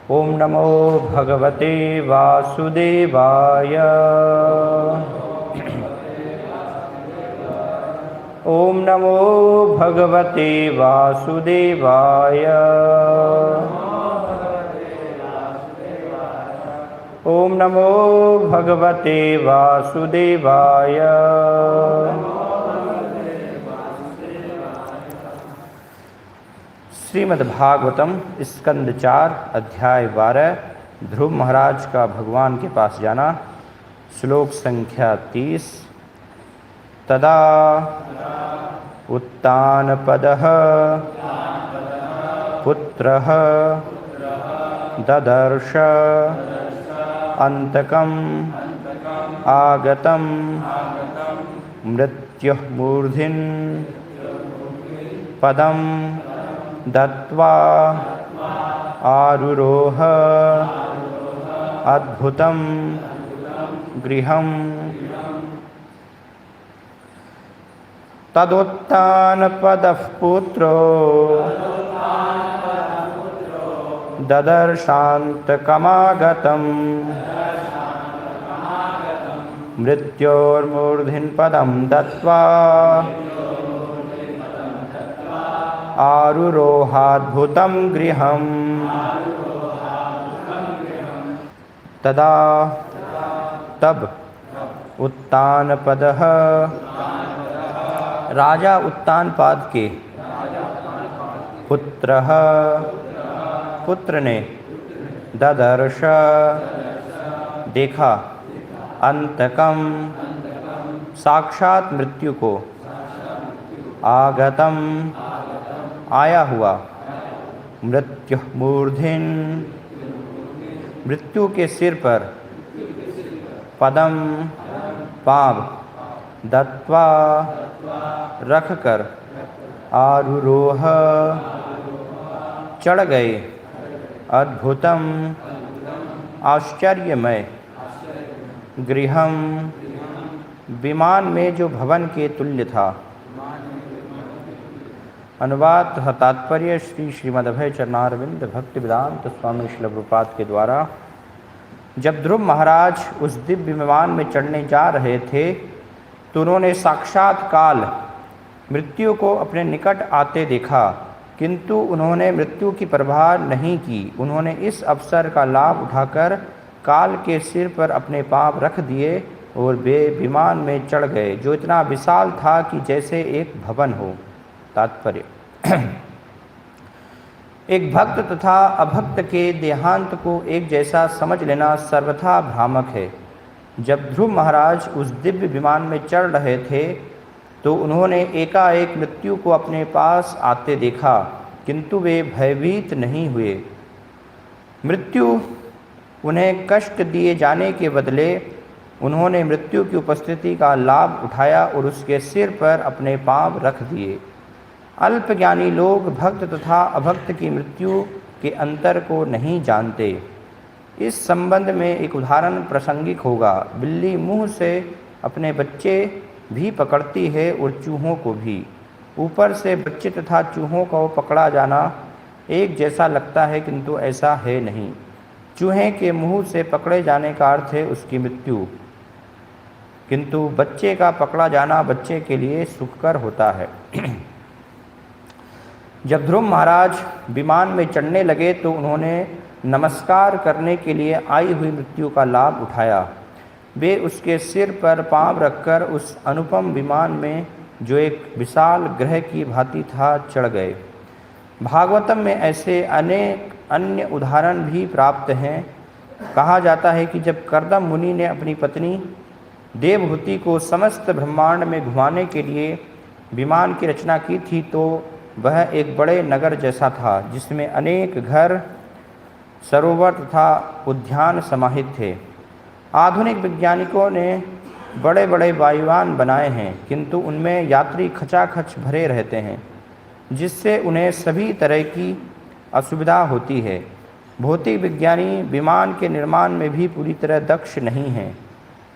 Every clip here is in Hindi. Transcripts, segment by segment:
ओम नमो भगवते वासुदेवाय। ओम नमो भगवते वासुदेवाय। ओम नमो भगवते वासुदेवाय। श्रीमद्भागवतम स्कंद 4 अध्याय 12 ध्रुव महाराज का भगवान के पास जाना। श्लोक संख्या 30। तदा उत्तानपदः पुत्रः ददर्श अन्तकम् आगतं मृत्युः मूर्धिन् पदं दत्वा आरुरोह अद्भुतं गृहम्। तदुत्तानपदः पुत्रो ददर्शान्तकमागतं मृत्योर्मूर्धिन् पदं दत्वा आरुरोहाद्भुतं गृहम्। तदा तब उत्तानपदः राजा उत्तानपाद के पुत्रः पुत्र ने ददर्श देखा अंतकम साक्षात मृत्यु को आगतम आया हुआ मृत्यु मूर्धिन मृत्यु के सिर पर पदम पांव दत्वा रखकर आरुरोह चढ़ गए अद्भुतम आश्चर्यमय गृहम विमान में जो भवन के तुल्य था। अनुवाद तथा तात्पर्य श्री श्रीमद्भय चरणारविंद भक्ति वेदांत स्वामी श्रील प्रभुपाद के द्वारा। जब ध्रुव महाराज उस दिव्य विमान में चढ़ने जा रहे थे तो उन्होंने साक्षात काल मृत्यु को अपने निकट आते देखा, किंतु उन्होंने मृत्यु की परवाह नहीं की। उन्होंने इस अवसर का लाभ उठाकर काल के सिर पर अपने पांव रख दिए और वे विमान में चढ़ गए, जो इतना विशाल था कि जैसे एक भवन हो। तात्पर्य एक भक्त तथा अभक्त के देहांत को एक जैसा समझ लेना सर्वथा भ्रामक है। जब ध्रुव महाराज उस दिव्य विमान में चढ़ रहे थे तो उन्होंने एकाएक मृत्यु को अपने पास आते देखा, किंतु वे भयभीत नहीं हुए। मृत्यु उन्हें कष्ट दिए जाने के बदले उन्होंने मृत्यु की उपस्थिति का लाभ उठाया और उसके सिर पर अपने पांव रख दिए। अल्पज्ञानी लोग भक्त तथा अभक्त की मृत्यु के अंतर को नहीं जानते। इस संबंध में एक उदाहरण प्रासंगिक होगा। बिल्ली मुंह से अपने बच्चे भी पकड़ती है और चूहों को भी। ऊपर से बच्चे तथा चूहों को पकड़ा जाना एक जैसा लगता है, किंतु ऐसा है नहीं। चूहे के मुंह से पकड़े जाने का अर्थ है उसकी मृत्यु, किंतु बच्चे का पकड़ा जाना बच्चे के लिए सुखकर होता है। जब ध्रुव महाराज विमान में चढ़ने लगे तो उन्होंने नमस्कार करने के लिए आई हुई मृत्यु का लाभ उठाया। वे उसके सिर पर पांव रखकर उस अनुपम विमान में, जो एक विशाल ग्रह की भांति था, चढ़ गए। भागवतम में ऐसे अनेक अन्य उदाहरण भी प्राप्त हैं। कहा जाता है कि जब कर्दम मुनि ने अपनी पत्नी देवहूति को समस्त ब्रह्मांड में घुमाने के लिए विमान की रचना की थी तो वह एक बड़े नगर जैसा था, जिसमें अनेक घर, सरोवर तथा उद्यान समाहित थे। आधुनिक वैज्ञानिकों ने बड़े बड़े वायुयान बनाए हैं, किंतु उनमें यात्री खचाखच भरे रहते हैं, जिससे उन्हें सभी तरह की असुविधा होती है। भौतिक विज्ञानी विमान के निर्माण में भी पूरी तरह दक्ष नहीं हैं।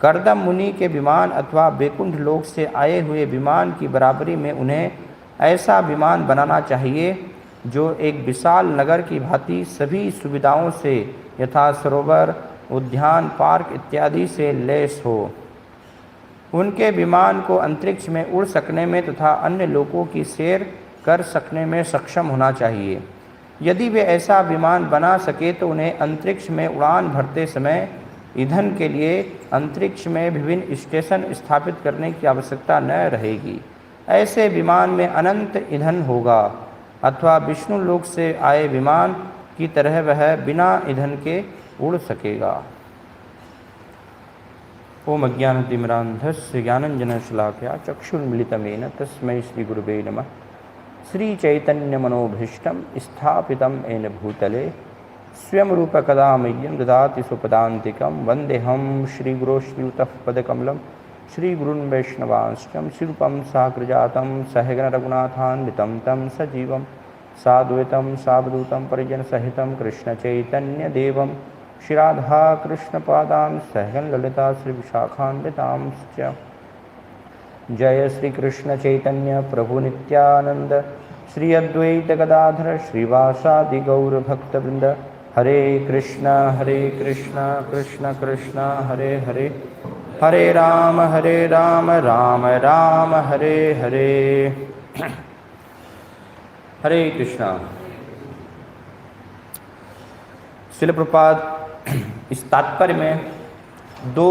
कर्दम मुनि के विमान अथवा वैकुंठ लोक से आए हुए विमान की बराबरी में उन्हें ऐसा विमान बनाना चाहिए जो एक विशाल नगर की भांति सभी सुविधाओं से यथा सरोवर, उद्यान, पार्क इत्यादि से लैस हो। उनके विमान को अंतरिक्ष में उड़ सकने में तथा अन्य लोगों की सैर कर सकने में सक्षम होना चाहिए। यदि वे ऐसा विमान बना सके तो उन्हें अंतरिक्ष में उड़ान भरते समय ईंधन के लिए अंतरिक्ष में विभिन्न स्टेशन स्थापित करने की आवश्यकता न रहेगी। ऐसे विमान में अनंत ईंधन होगा, अथवा विष्णु लोक से आए विमान की तरह वह बिना ईंधन के उड़ सकेगा। ओम अज्ञानतिमिरान्धस्य ज्ञानञ्जनशलाकया चक्षुर्मिलितमेन तस्मै श्रीगुरुवे नमः। श्रीचैतन्यमनोभीष्टं स्थापितं येन भूतले स्वयं रूपकदा मह्यं ददाति स्वपदान्तिकं। वन्देऽहं श्रीगुरो श्रीयुतपदकमलं श्रीगुरून् वैष्णवांश्च श्रीरूपं साग्रजातं सहगण रघुनाथान्वितं तं सजीवं साद्वैतं सावधूतं परिजनसहितं कृष्णचैतन्यदेवं श्रीराधा कृष्णपादान् सहगण ललिता श्रीविशाखान्वितांश्च। जय श्री कृष्ण चैतन्य प्रभु नित्यानंद श्री अद्वैत गदाधर श्रीवासादि गौर भक्तवृंद। हरे कृष्ण कृष्ण कृष्ण हरे हरे, हरे राम राम राम हरे हरे। हरे कृष्णा। श्रील प्रभुपाद इस तात्पर्य में दो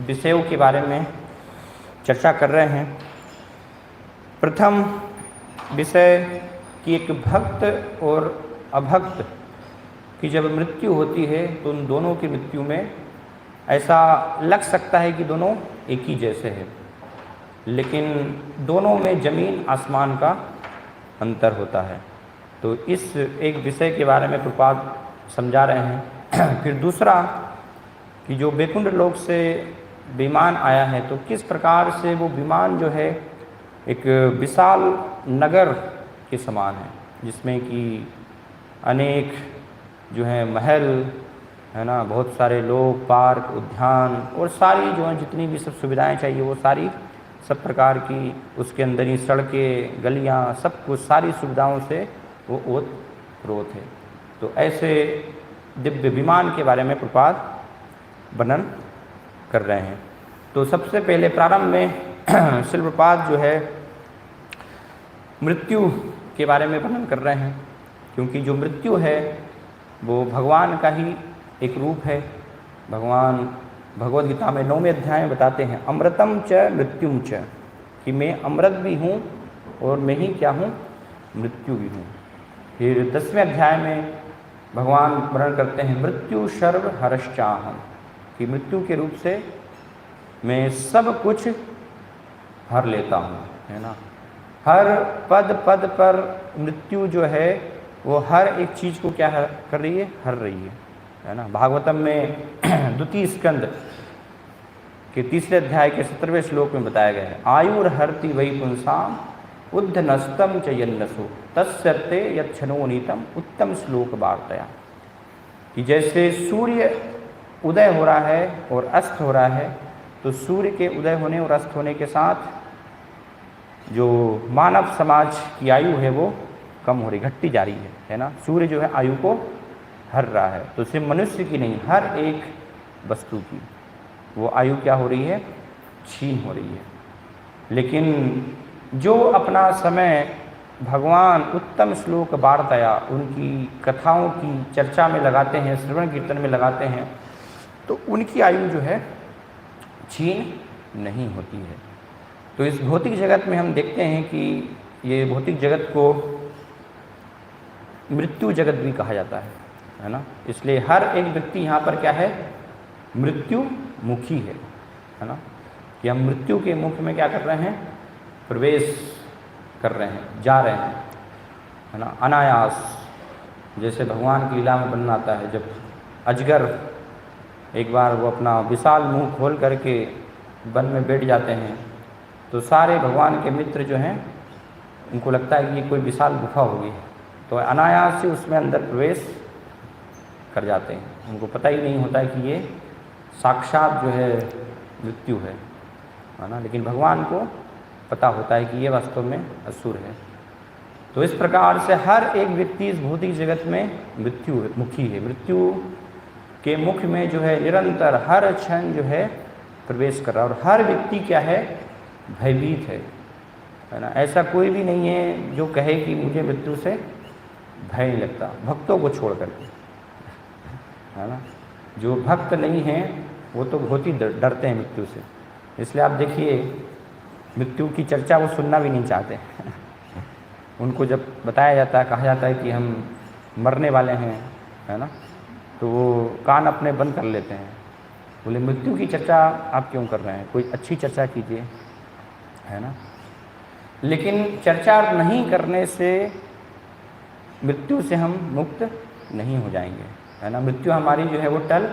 विषयों के बारे में चर्चा कर रहे हैं। प्रथम विषय कि एक भक्त और अभक्त की जब मृत्यु होती है तो उन दोनों की मृत्यु में ऐसा लग सकता है कि दोनों एक ही जैसे हैं, लेकिन दोनों में ज़मीन आसमान का अंतर होता है। तो इस एक विषय के बारे में प्रभुपाद समझा रहे हैं। फिर दूसरा कि जो वैकुंठ लोक से विमान आया है तो किस प्रकार से वो विमान जो है एक विशाल नगर के समान है, जिसमें कि अनेक जो है महल है ना, बहुत सारे लोग, पार्क, उद्यान और सारी जो है जितनी भी सब सुविधाएं चाहिए वो सारी सब प्रकार की उसके अंदर ही सड़कें, गलियां, सब कुछ सारी सुविधाओं से वो ओत-प्रोत है। तो ऐसे दिव्य विमान के बारे में प्रभुपाद वर्णन कर रहे हैं। तो सबसे पहले प्रारंभ में श्रील प्रभुपाद जो है मृत्यु के बारे में वर्णन कर रहे हैं, क्योंकि जो मृत्यु है वो भगवान का ही एक रूप है। भगवान भगवद गीता में 9वें अध्याय में बताते हैं अमृतम च मृत्युम च, कि मैं अमृत भी हूँ और मैं ही क्या हूँ, मृत्यु भी हूँ। फिर 10वें अध्याय में भगवान वर्णन करते हैं मृत्यु सर्व हरश्चाहम, कि मृत्यु के रूप से मैं सब कुछ हर लेता हूँ, है ना। हर पद पद पर मृत्यु जो है वो हर एक चीज़ को क्या कर रही है, हर रही है ना। भागवतम में द्वितीय स्कंद के 3रे अध्याय के 17वें श्लोक में बताया गया है आयुर्हर्ति वै पुंसाम उद्ध नस्तम च यन्नसु तस्यर्ते यच्छनोनीतम उत्तम श्लोक वार्तया, कि जैसे सूर्य उदय हो रहा है और अस्त हो रहा है, तो सूर्य के उदय होने और अस्त होने के साथ जो मानव समाज की आयु है वो कम हो रही, घटती जा रही है ना। सूर्य जो है आयु को हर रहा है, तो सिर्फ मनुष्य की नहीं, हर एक वस्तु की वो आयु क्या हो रही है, छीन हो रही है। लेकिन जो अपना समय भगवान उत्तम श्लोक वार्तया, उनकी कथाओं की चर्चा में लगाते हैं, श्रवण कीर्तन में लगाते हैं, तो उनकी आयु जो है छीन नहीं होती है। तो इस भौतिक जगत में हम देखते हैं कि ये भौतिक जगत को मृत्यु जगत भी कहा जाता है ना। इसलिए हर एक व्यक्ति यहाँ पर क्या है, मृत्यु मुखी है ना, कि हम मृत्यु के मुख में क्या कर रहे हैं, प्रवेश कर रहे हैं, जा रहे हैं, है ना, अनायास। जैसे भगवान की लीला में वर्णन आता है जब अजगर एक बार वो अपना विशाल मुंह खोल करके वन में बैठ जाते हैं, तो सारे भगवान के मित्र जो हैं उनको लगता है कि ये कोई विशाल गुफा होगी, तो अनायास से उसमें अंदर प्रवेश कर जाते हैं। उनको पता ही नहीं होता है कि ये साक्षात जो है मृत्यु है ना। लेकिन भगवान को पता होता है कि ये वास्तव में असुर है तो इस प्रकार से हर एक व्यक्ति इस भौतिक जगत में मृत्यु मुखी है, मृत्यु के मुख में जो है निरंतर हर क्षण जो है प्रवेश कर रहा है। और हर व्यक्ति क्या है, भयभीत है ना। ऐसा कोई भी नहीं है जो कहे कि मुझे मृत्यु से भय नहीं लगता, भक्तों को छोड़ करके, है ना। जो भक्त नहीं हैं वो तो बहुत ही डरते हैं मृत्यु से। इसलिए आप देखिए मृत्यु की चर्चा वो सुनना भी नहीं चाहते। उनको जब बताया जाता है, कहा जाता है कि हम मरने वाले हैं, है ना, तो वो कान अपने बंद कर लेते हैं। बोले मृत्यु की चर्चा आप क्यों कर रहे हैं, कोई अच्छी चर्चा कीजिए, है ना। लेकिन चर्चा नहीं करने से मृत्यु से हम मुक्त नहीं हो जाएंगे, है ना। मृत्यु हमारी जो है वो टल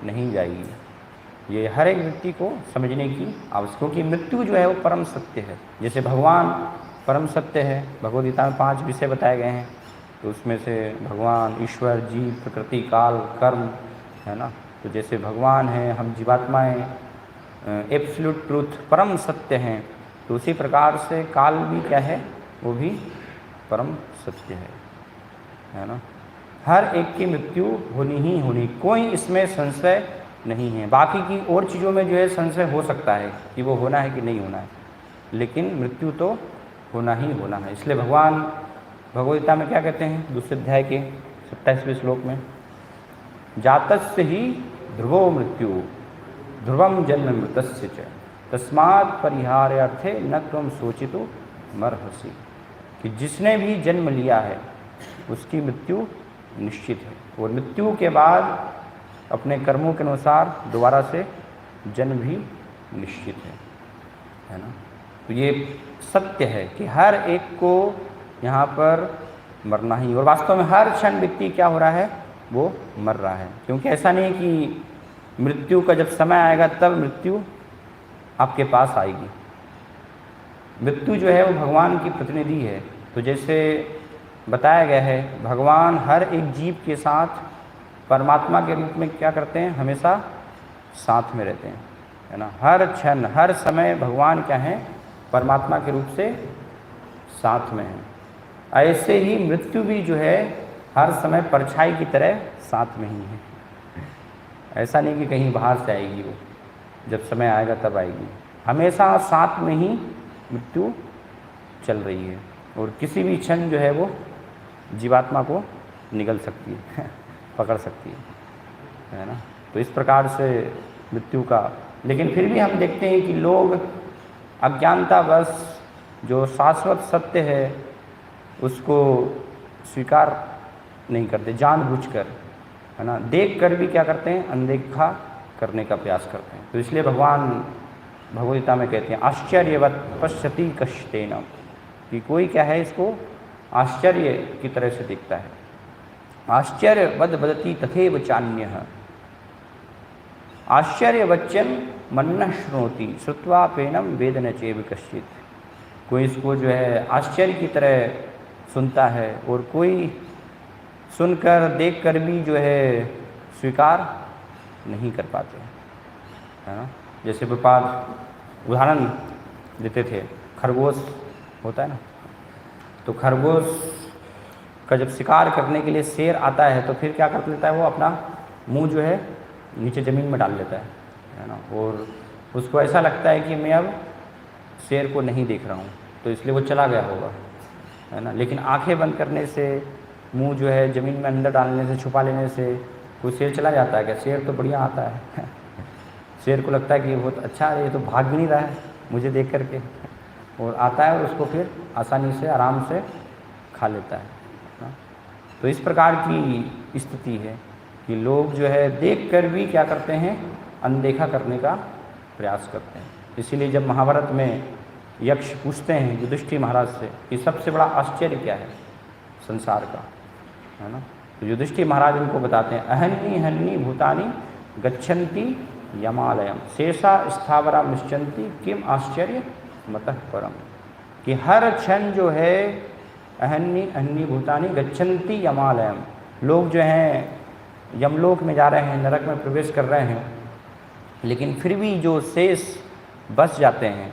नहीं जाएगी। ये हर एक व्यक्ति को समझने की आवश्यक, क्योंकि मृत्यु जो है वो परम सत्य है। जैसे भगवान परम सत्य है, भगवद गीता में 5 विषय बताए गए हैं, तो उसमें से भगवान, ईश्वर, जीव, प्रकृति, काल, कर्म, है ना। तो जैसे भगवान हैं, हम जीवात्माएँ एब्सोल्यूट ट्रूथ परम सत्य हैं, तो उसी प्रकार से काल भी क्या है, वो भी परम सत्य है ना। हर एक की मृत्यु होनी ही होनी, कोई इसमें संशय नहीं है। बाकी की और चीज़ों में जो है संशय हो सकता है कि वो होना है कि नहीं होना है, लेकिन मृत्यु तो होना ही होना है। इसलिए भगवान भगवद गीता में क्या कहते हैं, दूसरे अध्याय के 27वें श्लोक में, जातस्य ही ध्रुवो मृत्यु ध्रुवम जन्म मृतस्य च तस्मात् परिहार्यार्थे न त्वं शोचितो मर्हसि, कि जिसने भी जन्म लिया है उसकी मृत्यु निश्चित है, और मृत्यु के बाद अपने कर्मों के अनुसार दोबारा से जन्म भी निश्चित है ना। तो ये सत्य है कि हर एक को यहाँ पर मरना ही, और वास्तव में हर क्षण व्यक्ति क्या हो रहा है, वो मर रहा है। क्योंकि ऐसा नहीं है कि मृत्यु का जब समय आएगा तब मृत्यु आपके पास आएगी। मृत्यु जो है वो भगवान की प्रतिनिधि है। तो जैसे बताया गया है, भगवान हर एक जीव के साथ परमात्मा के रूप में क्या करते हैं, हमेशा साथ में रहते हैं, है ना। हर क्षण हर समय भगवान क्या हैं, परमात्मा के रूप से साथ में हैं। ऐसे ही मृत्यु भी जो है हर समय परछाई की तरह साथ में ही है। ऐसा नहीं कि कहीं बाहर से आएगी, वो जब समय आएगा तब आएगी, हमेशा साथ में ही मृत्यु चल रही है, और किसी भी क्षण जो है वो जीवात्मा को निगल सकती है, पकड़ सकती है ना। तो इस प्रकार से मृत्यु का, लेकिन फिर भी हम देखते हैं कि लोग अज्ञानतावश जो शाश्वत सत्य है उसको स्वीकार नहीं करते, जानबूझकर, है ना। देख कर भी क्या करते हैं, अनदेखा करने का प्रयास करते हैं। तो इसलिए भगवान भगवद गीता में कहते हैं, आश्चर्यवत् पश्यति कश्चन, कि कोई क्या है, इसको आश्चर्य की तरह से दिखता है। आश्चर्यवद वदति तथैव चान्यः, आश्चर्यवच्चन मन्नः शृणोति श्रुत्वा पेनम वेद न चैव कश्चित्। कोई इसको जो है आश्चर्य की तरह सुनता है, और कोई सुनकर देखकर भी जो है स्वीकार नहीं कर पाते, है ना। जैसे प्रपात उदाहरण देते थे, खरगोश होता है ना, तो खरगोश का जब शिकार करने के लिए शेर आता है तो फिर क्या कर लेता है, वो अपना मुंह जो है नीचे ज़मीन में डाल लेता है ना, और उसको ऐसा लगता है कि मैं अब शेर को नहीं देख रहा हूँ, तो इसलिए वो चला गया होगा, है ना। लेकिन आंखें बंद करने से, मुंह जो है ज़मीन में अंदर डालने से, छुपा लेने से कोई शेर चला जाता है क्या? शेर तो बढ़िया आता है। शेर को लगता है कि बहुत अच्छा है, ये तो भाग भी नहीं रहा है मुझे देख करके, और आता है और उसको फिर आसानी से आराम से खा लेता है ना। तो इस प्रकार की स्थिति है कि लोग जो है देख कर भी क्या करते हैं, अनदेखा करने का प्रयास करते हैं। इसीलिए जब महाभारत में यक्ष पूछते हैं युधिष्ठिर महाराज से कि सबसे बड़ा आश्चर्य क्या है संसार का, है ना, तो युधिष्ठिर महाराज उनको बताते हैं, अहन्नी हन्नी भूतानि गच्छन्ति यमालयम शेषा स्थावरा निश्चन्ति किम आश्चर्य मतः परम, कि हर क्षण जो है अहन्नी अन्नी भूतानि गच्छन्ति यमालयम, लोग जो हैं यमलोक में जा रहे हैं, नरक में प्रवेश कर रहे हैं, लेकिन फिर भी जो शेष बच जाते हैं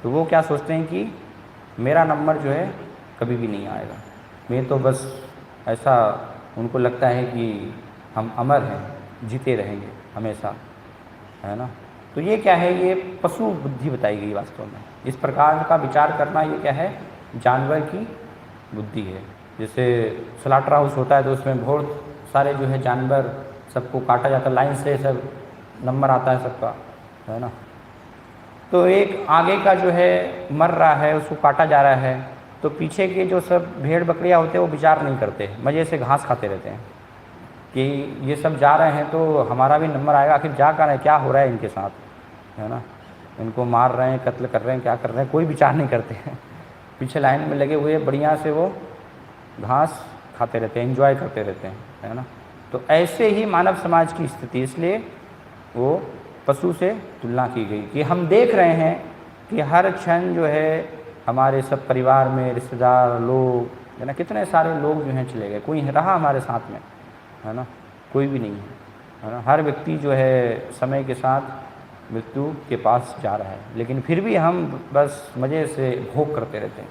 तो वो क्या सोचते हैं कि मेरा नंबर जो है कभी भी नहीं आएगा। मैं तो बस ऐसा उनको लगता है कि हम अमर हैं, जीते रहेंगे हमेशा, है ना। तो ये क्या है, ये पशु बुद्धि बताई गई वास्तव में। इस प्रकार का विचार करना ये क्या है, जानवर की बुद्धि है। जैसे स्लॉटर हाउस होता है तो उसमें बहुत सारे जो है जानवर, सबको काटा जाता है लाइन से, सब नंबर आता है सबका, है ना। तो एक आगे का जो है मर रहा है, उसको काटा जा रहा है, तो पीछे के जो सब भेड़ बकरियां होते हैं वो विचार नहीं करते, मज़े से घास खाते रहते हैं कि ये सब जा रहे हैं तो हमारा भी नंबर आएगा, आखिर जा कर है, क्या हो रहा है इनके साथ, है ना। इनको मार रहे हैं, कत्ल कर रहे हैं, क्या कर रहे हैं, कोई विचार नहीं करते हैं। पीछे लाइन में लगे हुए बढ़िया से वो घास खाते रहते हैं, एंजॉय करते रहते हैं, है ना। तो ऐसे ही मानव समाज की स्थिति, इसलिए वो पशु से तुलना की गई कि हम देख रहे हैं कि हर क्षण जो है हमारे सब परिवार में रिश्तेदार लोग, है ना, कितने सारे लोग जो हैं चले गए, कोई रहा हमारे साथ में, है ना, कोई भी नहीं है ना। हर व्यक्ति जो है समय के साथ मृत्यु के पास जा रहा है, लेकिन फिर भी हम बस मज़े से भोग करते रहते हैं,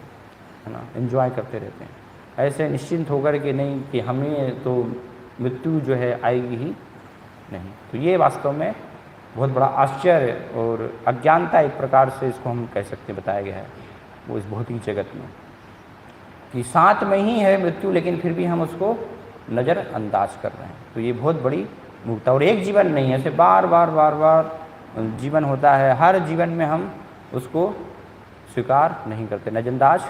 है ना, एंजॉय करते रहते हैं, ऐसे निश्चिंत होकर कि नहीं कि हमें तो मृत्यु जो है आएगी ही नहीं। तो ये वास्तव में बहुत बड़ा आश्चर्य और अज्ञानता एक प्रकार से इसको हम कह सकते हैं बताया गया है वो इस भौतिक जगत में, कि साथ में ही है मृत्यु, लेकिन फिर भी हम उसको नज़रअंदाज कर रहे हैं। तो ये बहुत बड़ी मूर्खता। और एक जीवन नहीं है, ऐसे बार बार बार बार जीवन होता है, हर जीवन में हम उसको स्वीकार नहीं करते, नज़रअंदाज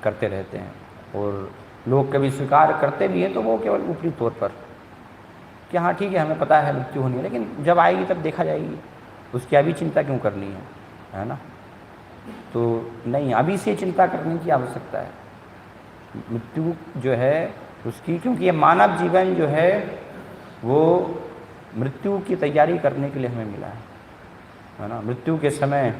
करते रहते हैं। और लोग कभी स्वीकार करते भी हैं तो वो केवल ऊपरी तौर पर कि हाँ ठीक है, हमें पता है मृत्यु होनी है, लेकिन जब आएगी तब देखा जाएगी, उसकी अभी चिंता क्यों करनी है ना। तो नहीं, अभी से चिंता करने की आवश्यकता है मृत्यु जो है उसकी, क्योंकि ये मानव जीवन जो है वो मृत्यु की तैयारी करने के लिए हमें मिला है ना। मृत्यु के समय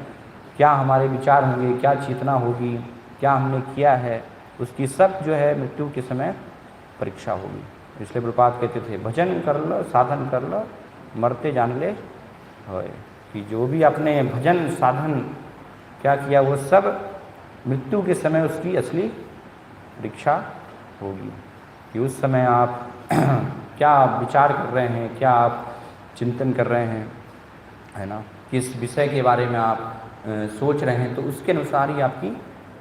क्या हमारे विचार होंगे, क्या चेतना होगी, क्या हमने किया है, उसकी सब जो है मृत्यु के समय परीक्षा होगी। इसलिए प्रभुपाद कहते थे, भजन कर लो, साधन कर लो, मरते जान ले होए, कि जो भी अपने भजन साधन क्या किया वो सब मृत्यु के समय उसकी असली परीक्षा होगी, कि उस समय आप क्या विचार कर रहे हैं, क्या आप चिंतन कर रहे हैं, है ना, किस विषय के बारे में आप सोच रहे हैं, तो उसके अनुसार ही आपकी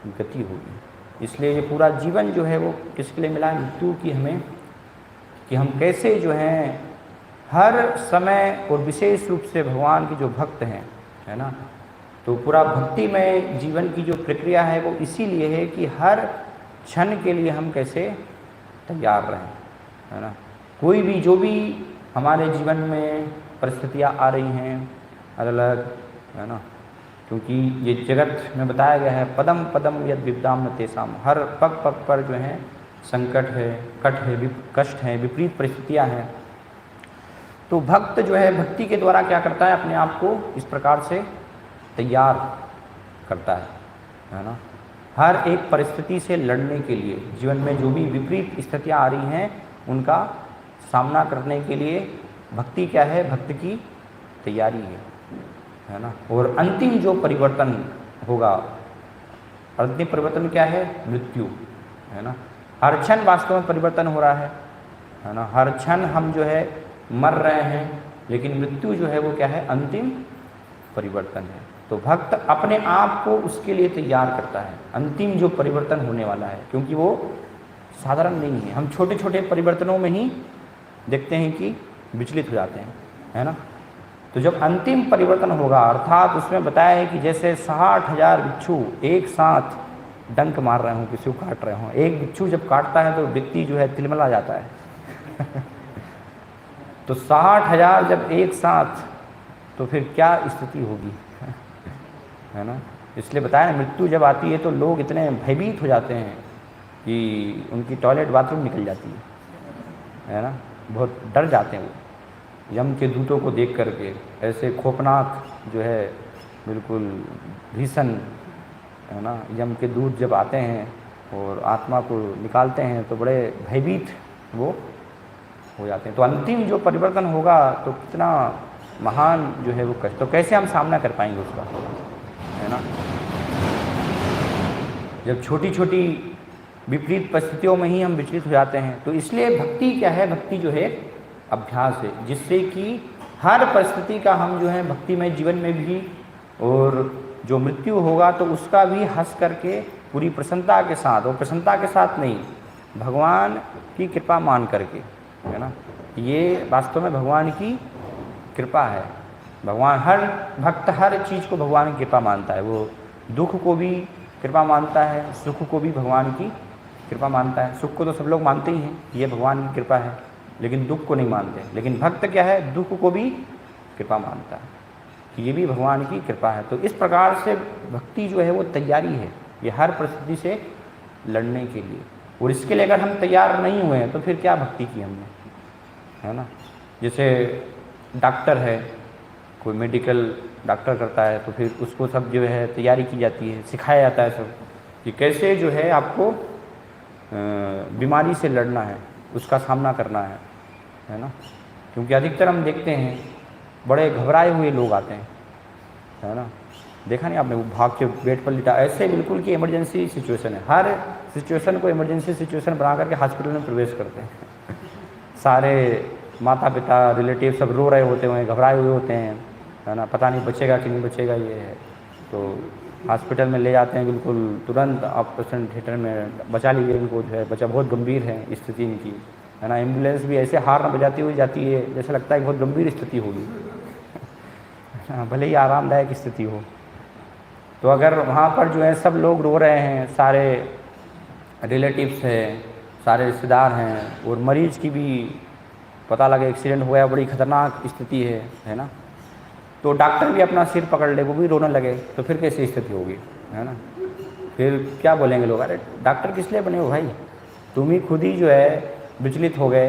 गति होगी। इसलिए ये पूरा जीवन जो है वो किसके लिए मिला है, मृत्यु की हमें, कि हम कैसे जो हैं हर समय और विशेष रूप से भगवान के जो भक्त हैं, है ना, तो पूरा भक्तिमय जीवन की जो प्रक्रिया है वो इसीलिए है कि हर क्षण के लिए हम कैसे तैयार रहें, है ना। कोई भी जो भी हमारे जीवन में परिस्थितियाँ आ रही हैं अलग अलग, है ना, क्योंकि ये जगत में बताया गया है, पदम पदम यद विपदाम न तेसाम, हर पग पग पर जो है संकट है, कष्ट है, विपरीत परिस्थितियाँ हैं। तो भक्त जो है भक्ति के द्वारा क्या करता है, अपने आप को इस प्रकार से तैयार करता है ना, हर एक परिस्थिति से लड़ने के लिए। जीवन में जो भी विपरीत स्थितियाँ आ रही हैं उनका सामना करने के लिए भक्ति क्या है, भक्त की तैयारी है ना। और अंतिम जो परिवर्तन होगा, अंतिम परिवर्तन क्या है, मृत्यु, है ना। हर क्षण वास्तव में परिवर्तन हो रहा है ना, हर क्षण हम जो है मर रहे हैं, लेकिन मृत्यु जो है वो क्या है, अंतिम परिवर्तन है। तो भक्त अपने आप को उसके लिए तैयार करता है, अंतिम जो परिवर्तन होने वाला है, क्योंकि वो साधारण नहीं है। हम छोटे छोटे परिवर्तनों में ही देखते हैं कि विचलित हो जाते हैं, है ना। तो जब अंतिम परिवर्तन होगा, अर्थात उसमें बताया है कि जैसे 60,000 बिच्छू एक साथ डंक मार रहे हों, किसी को काट रहे हों, एक बिच्छू जब काटता है तो व्यक्ति जो है तिलमिला जाता है तो 60,000 जब एक साथ, तो फिर क्या स्थिति होगी, है ना। इसलिए बताया ना, मृत्यु जब आती है तो लोग इतने भयभीत हो जाते हैं कि उनकी टॉयलेट बाथरूम निकल जाती है ना, बहुत डर जाते हैं वो यम के दूतों को देख करके। ऐसे खौफनाक जो है बिल्कुल भीषण, है ना, यम के दूत जब आते हैं और आत्मा को निकालते हैं तो बड़े भयभीत वो हो जाते हैं। तो अंतिम जो परिवर्तन होगा तो कितना महान जो है वो कष्ट, तो कैसे हम सामना कर पाएंगे उसका, है ना। जब छोटी छोटी विपरीत परिस्थितियों में ही हम विचलित हो जाते हैं। तो इसलिए भक्ति क्या है, भक्ति जो है अभ्यास है, जिससे कि हर परिस्थिति का हम जो है भक्तिमय जीवन में भी, और जो मृत्यु होगा तो उसका भी हंस करके पूरी प्रसन्नता के साथ, और प्रसन्नता के साथ नहीं, भगवान की कृपा मान करके, है ना। ये वास्तव में भगवान की कृपा है। भगवान, हर भक्त हर चीज़ को भगवान की कृपा मानता है। वो दुख को भी कृपा मानता है, सुख को भी भगवान की कृपा मानता है। सुख को तो सब लोग मानते ही हैं, ये भगवान की कृपा है, लेकिन दुख को नहीं मानते। लेकिन भक्त क्या है, दुख को भी कृपा मानता है कि ये भी भगवान की कृपा है। तो इस प्रकार से भक्ति जो है वो तैयारी है, ये हर परिस्थिति से लड़ने के लिए। और इसके लिए अगर हम तैयार नहीं हुए हैं तो फिर क्या भक्ति की हमने, है ना। जैसे डॉक्टर है, कोई मेडिकल डॉक्टर करता है, तो फिर उसको सब जो है तैयारी की जाती है, सिखाया जाता है सब कि कैसे जो है आपको बीमारी से लड़ना है, उसका सामना करना है ना। क्योंकि अधिकतर हम देखते हैं बड़े घबराए हुए लोग आते हैं, है ना। देखा नहीं आपने, वो भाग के बेड पर लिटा, ऐसे बिल्कुल कि इमरजेंसी सिचुएशन है। हर सिचुएशन को इमरजेंसी सिचुएशन बना करके हॉस्पिटल में प्रवेश करते हैं। सारे माता पिता, रिलेटिव सब रो रहे होते हैं, घबराए हुए होते हैं, है ना। पता नहीं बचेगा कि नहीं बचेगा, ये है। तो हॉस्पिटल में ले जाते हैं, बिल्कुल तुरंत ऑपरेशन थिएटर में बचा लीजिए इनको, जो है बच्चा बहुत गंभीर है स्थिति इनकी, है ना। एम्बुलेंस भी ऐसे हार्न बजाती हुई जाती है जैसे लगता है बहुत गंभीर स्थिति होगी, भले ही आरामदायक स्थिति हो। तो अगर वहाँ पर जो है सब लोग रो रहे हैं, सारे रिलेटिव्स हैं, सारे रिश्तेदार हैं, और मरीज़ की भी पता लगे एक्सीडेंट हुआ है, बड़ी खतरनाक स्थिति है ना, तो डॉक्टर भी अपना सिर पकड़ ले, वो भी रोने लगे, तो फिर कैसी स्थिति होगी, है ना। फिर क्या बोलेंगे लोग, अरे डॉक्टर किस लिए बने हो भाई, तुम ही खुद ही जो है विचलित हो गए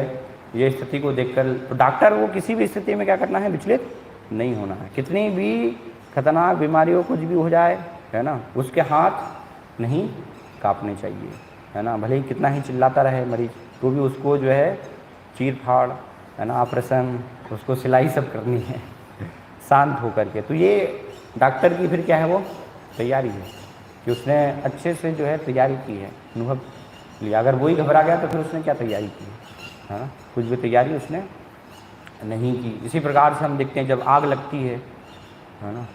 ये स्थिति को देखकर। तो डॉक्टर वो किसी भी स्थिति में क्या करना है, विचलित नहीं होना है। कितनी भी खतरनाक बीमारियों कुछ भी हो जाए, है ना, उसके हाथ नहीं कांपने चाहिए, है ना। भले ही कितना ही चिल्लाता रहे मरीज, तो भी उसको जो है चीर फाड़, है ना, ऑपरेशन, उसको सिलाई सब करनी है शांत होकर के। तो ये डॉक्टर की फिर क्या है, वो तैयारी है कि उसने अच्छे से जो है तैयारी की है, अनुभव लिया। अगर वही घबरा गया तो फिर उसने क्या तैयारी की, है ना, कुछ भी तैयारी उसने नहीं की। इसी प्रकार से हम देखते हैं जब आग लगती है ना,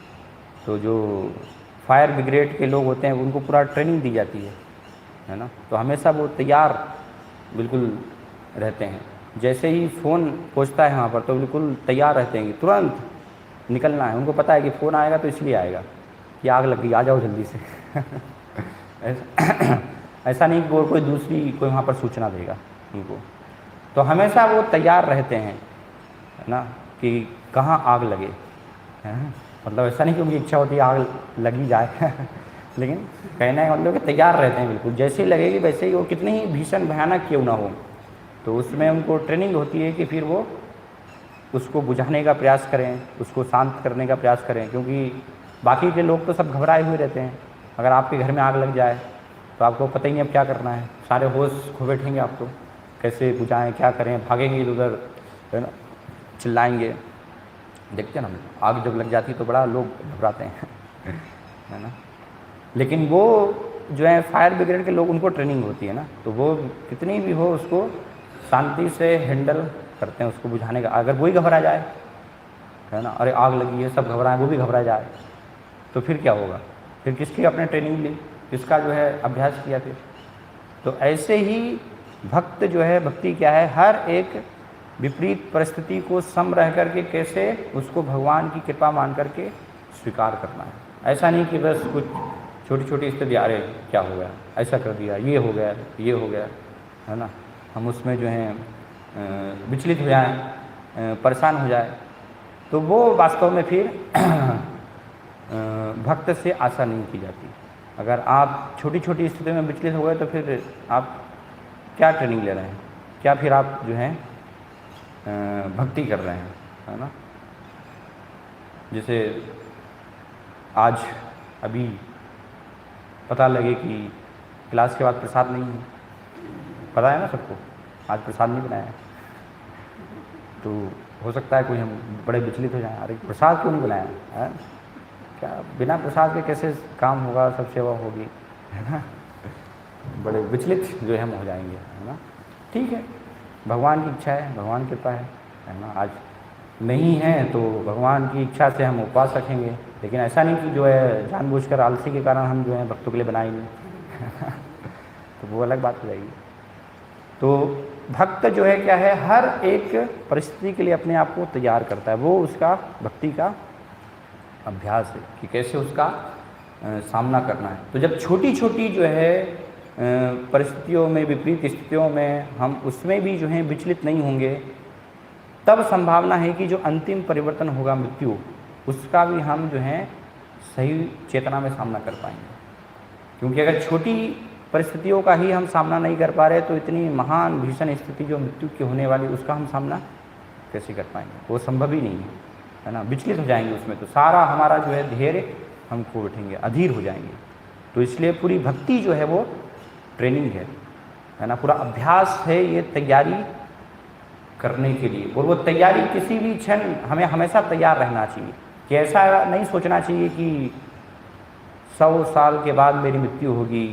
तो जो फायर ब्रिगेड के लोग होते हैं उनको पूरा ट्रेनिंग दी जाती है ना। तो हमेशा वो तैयार बिल्कुल रहते हैं। जैसे ही फ़ोन पहुंचता है वहाँ पर तो बिल्कुल तैयार रहते हैं, तुरंत निकलना है। उनको पता है कि फ़ोन आएगा तो इसलिए आएगा कि आग लग गई, आ जाओ जल्दी से ऐसा नहीं कि कोई दूसरी कोई वहाँ पर सूचना देगा उनको। तो हमेशा वो तैयार रहते हैं, है ना, कि कहाँ आग लगे, है ना। मतलब ऐसा नहीं कि उनकी इच्छा होती है आग लगी जाए लेकिन कहना है मतलब कि तैयार रहते हैं बिल्कुल, जैसे ही लगेगी वैसे ही, वो कितनी ही भीषण भयानक क्यों ना हो। तो उसमें उनको ट्रेनिंग होती है कि फिर वो उसको बुझाने का प्रयास करें, उसको शांत करने का प्रयास करें। क्योंकि बाकी के लोग तो सब घबराए हुए रहते हैं। अगर आपके घर में आग लग जाए तो आपको पता ही नहीं अब क्या करना है, सारे होश खो बैठेंगे, आप तो कैसे बुझाएं, क्या करें, भागेंगे इधर उधर, है ना, चिल्लाएंगे। देखते हैं ना, आग जब लग जाती है तो बड़ा लोग घबराते हैं है ना। लेकिन वो जो है फायर ब्रिगेड के लोग, उनको ट्रेनिंग होती है ना, तो वो कितनी भी हो उसको शांति से हैंडल करते हैं, उसको बुझाने का। अगर वही घबरा जाए, है ना, अरे आग लगी है, सब घबराएं, वो भी घबरा जाए, तो फिर क्या होगा, फिर किसकी आपने ट्रेनिंग ली, किसका जो है अभ्यास किया फिर। तो ऐसे ही भक्त जो है, भक्ति क्या है, हर एक विपरीत परिस्थिति को सम रह करके कैसे उसको भगवान की कृपा मान करके स्वीकार करना है। ऐसा नहीं कि बस कुछ छोटी छोटी स्थिति, अरे क्या हो गया, ऐसा कर दिया, ये हो गया, ये हो गया, है ना, हम उसमें जो है विचलित हो जाएं, परेशान हो जाए, तो वो वास्तव में फिर भक्त से आशा नहीं की जाती। अगर आप छोटी छोटी स्थिति में विचलित हो गए तो फिर आप क्या ट्रेनिंग ले रहे हैं, क्या फिर आप जो है भक्ति कर रहे हैं, है ना। जैसे आज अभी पता लगे कि क्लास के बाद प्रसाद नहीं है, पता है ना सबको, आज प्रसाद नहीं बनाया है, तो हो सकता है कोई हम बड़े विचलित हो जाएं, अरे प्रसाद क्यों नहीं बनाया है, क्या बिना प्रसाद के कैसे काम होगा, सब सेवा होगी, है ना। बड़े विचलित जो है हम हो जाएंगे, है ना। ठीक है, भगवान की इच्छा है, भगवान की कृपा है ना। आज नहीं है तो भगवान की इच्छा से हम उपवास रखेंगे, लेकिन ऐसा नहीं कि जो है जानबूझकर आलसी के कारण हम जो है भक्तों के लिए बनाए नहीं तो वो अलग बात हो जाएगी। तो भक्त जो है क्या है, हर एक परिस्थिति के लिए अपने आप को तैयार करता है, वो उसका भक्ति का अभ्यास है कि कैसे उसका सामना करना है। तो जब छोटी छोटी जो है परिस्थितियों में, विपरीत स्थितियों में हम उसमें भी जो है विचलित नहीं होंगे, तब संभावना है कि जो अंतिम परिवर्तन होगा मृत्यु, उसका भी हम जो है सही चेतना में सामना कर पाएंगे। क्योंकि अगर छोटी परिस्थितियों का ही हम सामना नहीं कर पा रहे तो इतनी महान भीषण स्थिति जो मृत्यु की होने वाली, उसका हम सामना कैसे कर पाएंगे? वो संभव ही नहीं है ना। विचलित हो जाएंगे उसमें, तो सारा हमारा जो है धैर्य हम खो बैठेंगे, अधीर हो जाएंगे। तो इसलिए पूरी भक्ति जो है वो ट्रेनिंग है ना, पूरा अभ्यास है ये तैयारी करने के लिए। और वो तैयारी किसी भी क्षण हमें हमेशा तैयार रहना चाहिए, कि ऐसा नहीं सोचना चाहिए कि 100 साल के बाद मेरी मृत्यु होगी,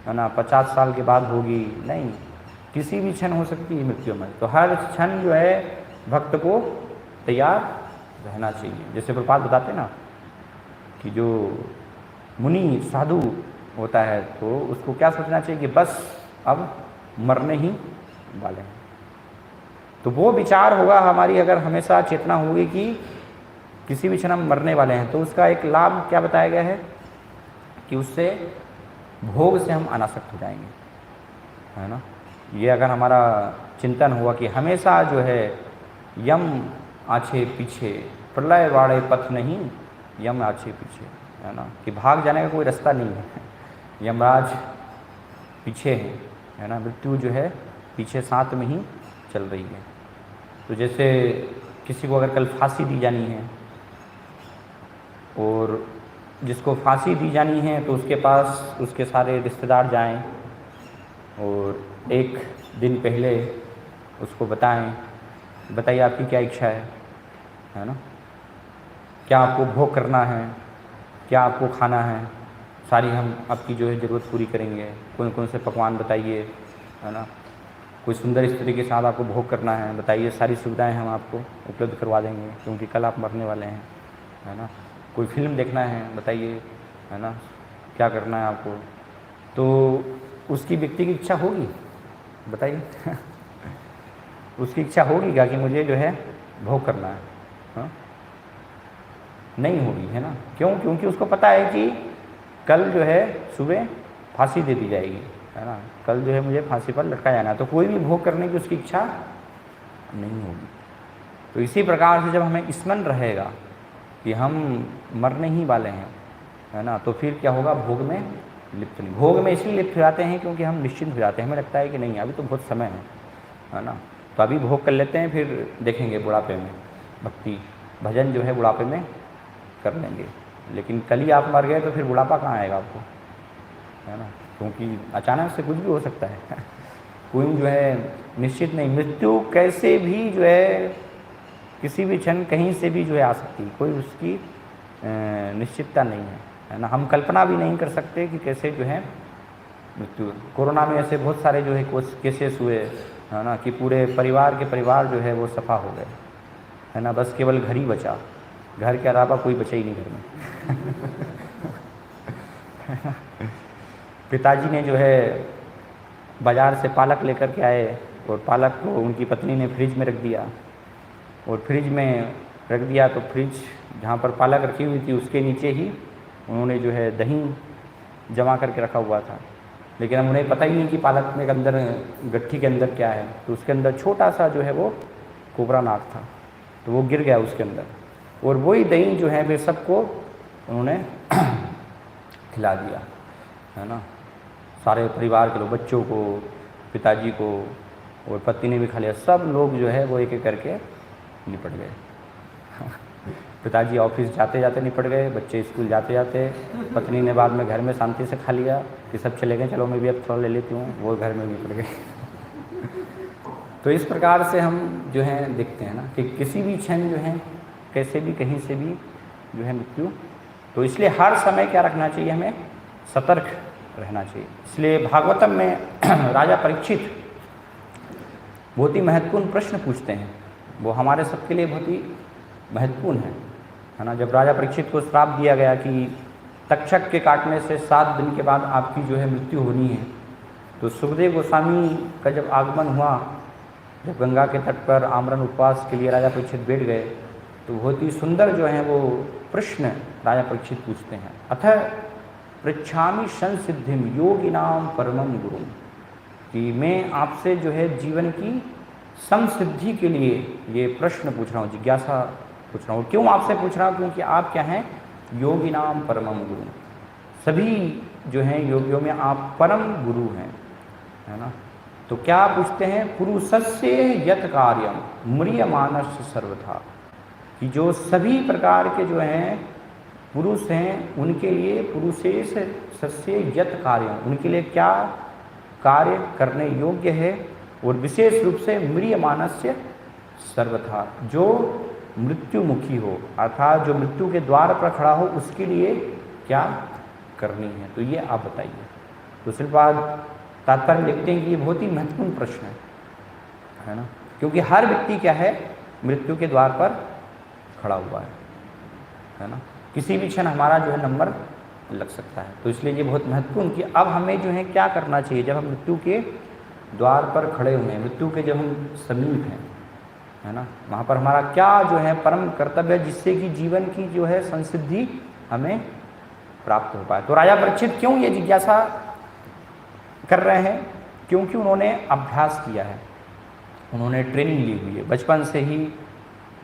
है ना, 50 साल के बाद होगी। नहीं, किसी भी क्षण हो सकती है मृत्यु में। तो हर क्षण जो है भक्त को तैयार रहना चाहिए। जैसे प्रपात बताते ना कि जो मुनि साधु होता है तो उसको क्या सोचना चाहिए कि बस अब मरने ही वाले हैं। तो वो विचार होगा हमारी, अगर हमेशा चेतना होगी कि किसी भी क्षण हम मरने वाले हैं, तो उसका एक लाभ क्या बताया गया है कि उससे भोग से हम अनासक्त हो जाएंगे, है ना। ये अगर हमारा चिंतन हुआ कि हमेशा जो है यम आछे पीछे, प्रलय वाड़े पथ नहीं, यम आछे पीछे, है ना, कि भाग जाने का कोई रास्ता नहीं है, यमराज पीछे है ना, मृत्यु जो है पीछे साथ में ही चल रही है। तो जैसे किसी को अगर कल फांसी दी जानी है, और जिसको फांसी दी जानी है तो उसके पास उसके सारे रिश्तेदार जाएं और एक दिन पहले उसको बताइए आपकी क्या इच्छा है ना, क्या आपको भोग करना है, क्या आपको खाना है, सारी हम आपकी जो है ज़रूरत पूरी करेंगे। कौन कौन से पकवान बताइए, है ना, कोई सुंदर स्त्री के साथ आपको भोग करना है बताइए, सारी सुविधाएं हम आपको उपलब्ध करवा देंगे, क्योंकि कल आप मरने वाले हैं, है ना। कोई फिल्म देखना है बताइए, है ना, क्या करना है आपको। तो उसकी व्यक्ति की इच्छा होगी, बताइए उसकी इच्छा होगी क्या कि मुझे जो है भोग करना है? हाँ? नहीं होगी, है ना। क्यों? क्योंकि उसको पता है कि कल जो है सुबह फांसी दे दी जाएगी, है ना, कल जो है मुझे फांसी पर लटका जाना है। तो कोई भी भोग करने की उसकी इच्छा नहीं होगी। तो इसी प्रकार से जब हमें स्मरण रहेगा कि हम मरने ही वाले हैं, है ना, तो फिर क्या होगा, भोग में लिप्त नहीं। भोग में इसलिए लिप्त हो जाते हैं क्योंकि हम निश्चिंत हो जाते हैं, हमें लगता है कि नहीं अभी तो बहुत समय है ना, तो अभी भोग कर लेते हैं, फिर देखेंगे बुढ़ापे में, भक्ति भजन जो है बुढ़ापे में कर लेंगे। लेकिन कल ही आप मर गए तो फिर बुढ़ापा कहाँ आएगा आपको, है ना, क्योंकि अचानक से कुछ भी हो सकता है कोई जो है निश्चित नहीं। मृत्यु कैसे भी जो है किसी भी क्षण कहीं से भी जो है आ सकती है, कोई उसकी निश्चितता नहीं है ना। हम कल्पना भी नहीं कर सकते कि कैसे जो है मृत्यु। कोरोना में ऐसे बहुत सारे जो है केसेस हुए, है ना, कि पूरे परिवार के परिवार जो है वो सफा हो गए, है ना, बस केवल घर ही बचा, घर के अलावा कोई बचा ही नहीं घर में पिताजी ने जो है बाज़ार से पालक लेकर के आए और पालक को उनकी पत्नी ने फ्रिज में रख दिया, और फ्रिज में रख दिया तो फ्रिज जहाँ पर पालक रखी हुई थी उसके नीचे ही उन्होंने जो है दही जमा करके रखा हुआ था। लेकिन अब उन्हें पता ही नहीं कि पालक में अंदर गट्ठी के अंदर क्या है, तो उसके अंदर छोटा सा जो है वो कोबरा नाग था, तो वो गिर गया उसके अंदर, और वही दही जो है फिर सबको उन्होंने खिला दिया, है ना, सारे परिवार के लोग, बच्चों को, पिताजी को, और पत्नी ने भी खा लिया। सब लोग जो है वो एक एक करके निपट गए पिताजी ऑफिस जाते जाते निपट गए, बच्चे स्कूल जाते जाते, पत्नी ने बाद में घर में शांति से खा लिया कि सब चले गए, चलो मैं भी अब थोड़ा ले लेती हूँ, वो घर में निपट गए तो इस प्रकार से हम जो है देखते हैं ना कि किसी भी क्षण जो है कैसे भी कहीं से भी जो है मृत्यु। तो इसलिए हर समय क्या रखना चाहिए, हमें सतर्क रहना चाहिए। इसलिए भागवतम में राजा परीक्षित बहुत ही महत्वपूर्ण प्रश्न पूछते हैं, वो हमारे सबके लिए बहुत ही महत्वपूर्ण है ना। जब राजा परीक्षित को श्राप दिया गया कि तक्षक के काटने से 7 दिन के बाद आपकी जो है मृत्यु होनी है, तो सुखदेव गोस्वामी का जब आगमन हुआ, जब गंगा के तट पर आमरण उपवास के लिए राजा परीक्षित बैठ गए, तो बहुत ही सुंदर जो है वो प्रश्न राजा परीक्षित पूछते हैं। अतः पृच्छामि संसिद्धिम योगिनाम परमम गुरु, कि मैं आपसे जो है जीवन की संसिद्धि के लिए ये प्रश्न पूछ रहा हूँ, जिज्ञासा पूछ रहा हूँ। क्यों आपसे पूछ रहा हूँ? क्योंकि आप क्या हैं? योगिनाम परमम गुरु, सभी जो हैं योगियों में आप परम गुरु हैं, है ना। तो क्या पूछते हैं? पुरुषस्य यत कार्यम म्रियमानस्य सर्वथा, कि जो सभी प्रकार के जो हैं पुरुष हैं उनके लिए पुरुषेश सस्य यत कार्य, उनके लिए क्या कार्य करने योग्य है, और विशेष रूप से म्रियमानस्य सर्वथा, जो मृत्युमुखी हो अर्थात जो मृत्यु के द्वार पर खड़ा हो, उसके लिए क्या करनी है, तो ये आप बताइए। तो श्रीपाद तात्पर्य लिखते हैं कि ये बहुत ही महत्वपूर्ण प्रश्न है ना, क्योंकि हर व्यक्ति क्या है? मृत्यु के द्वार पर खड़ा हुआ है ना। किसी भी क्षण हमारा जो है नंबर लग सकता है, तो इसलिए ये बहुत महत्वपूर्ण कि अब हमें जो है क्या करना चाहिए जब हम मृत्यु के द्वार पर खड़े हुए हैं, मृत्यु के जब हम समीप हैं, है ना, वहाँ पर हमारा क्या जो है परम कर्तव्य है, जिससे कि जीवन की जो है संसिद्धि हमें प्राप्त हो पाए। तो राजा परीक्षित क्यों ये जिज्ञासा कर रहे हैं? क्योंकि उन्होंने अभ्यास किया है, उन्होंने ट्रेनिंग ली हुई है बचपन से ही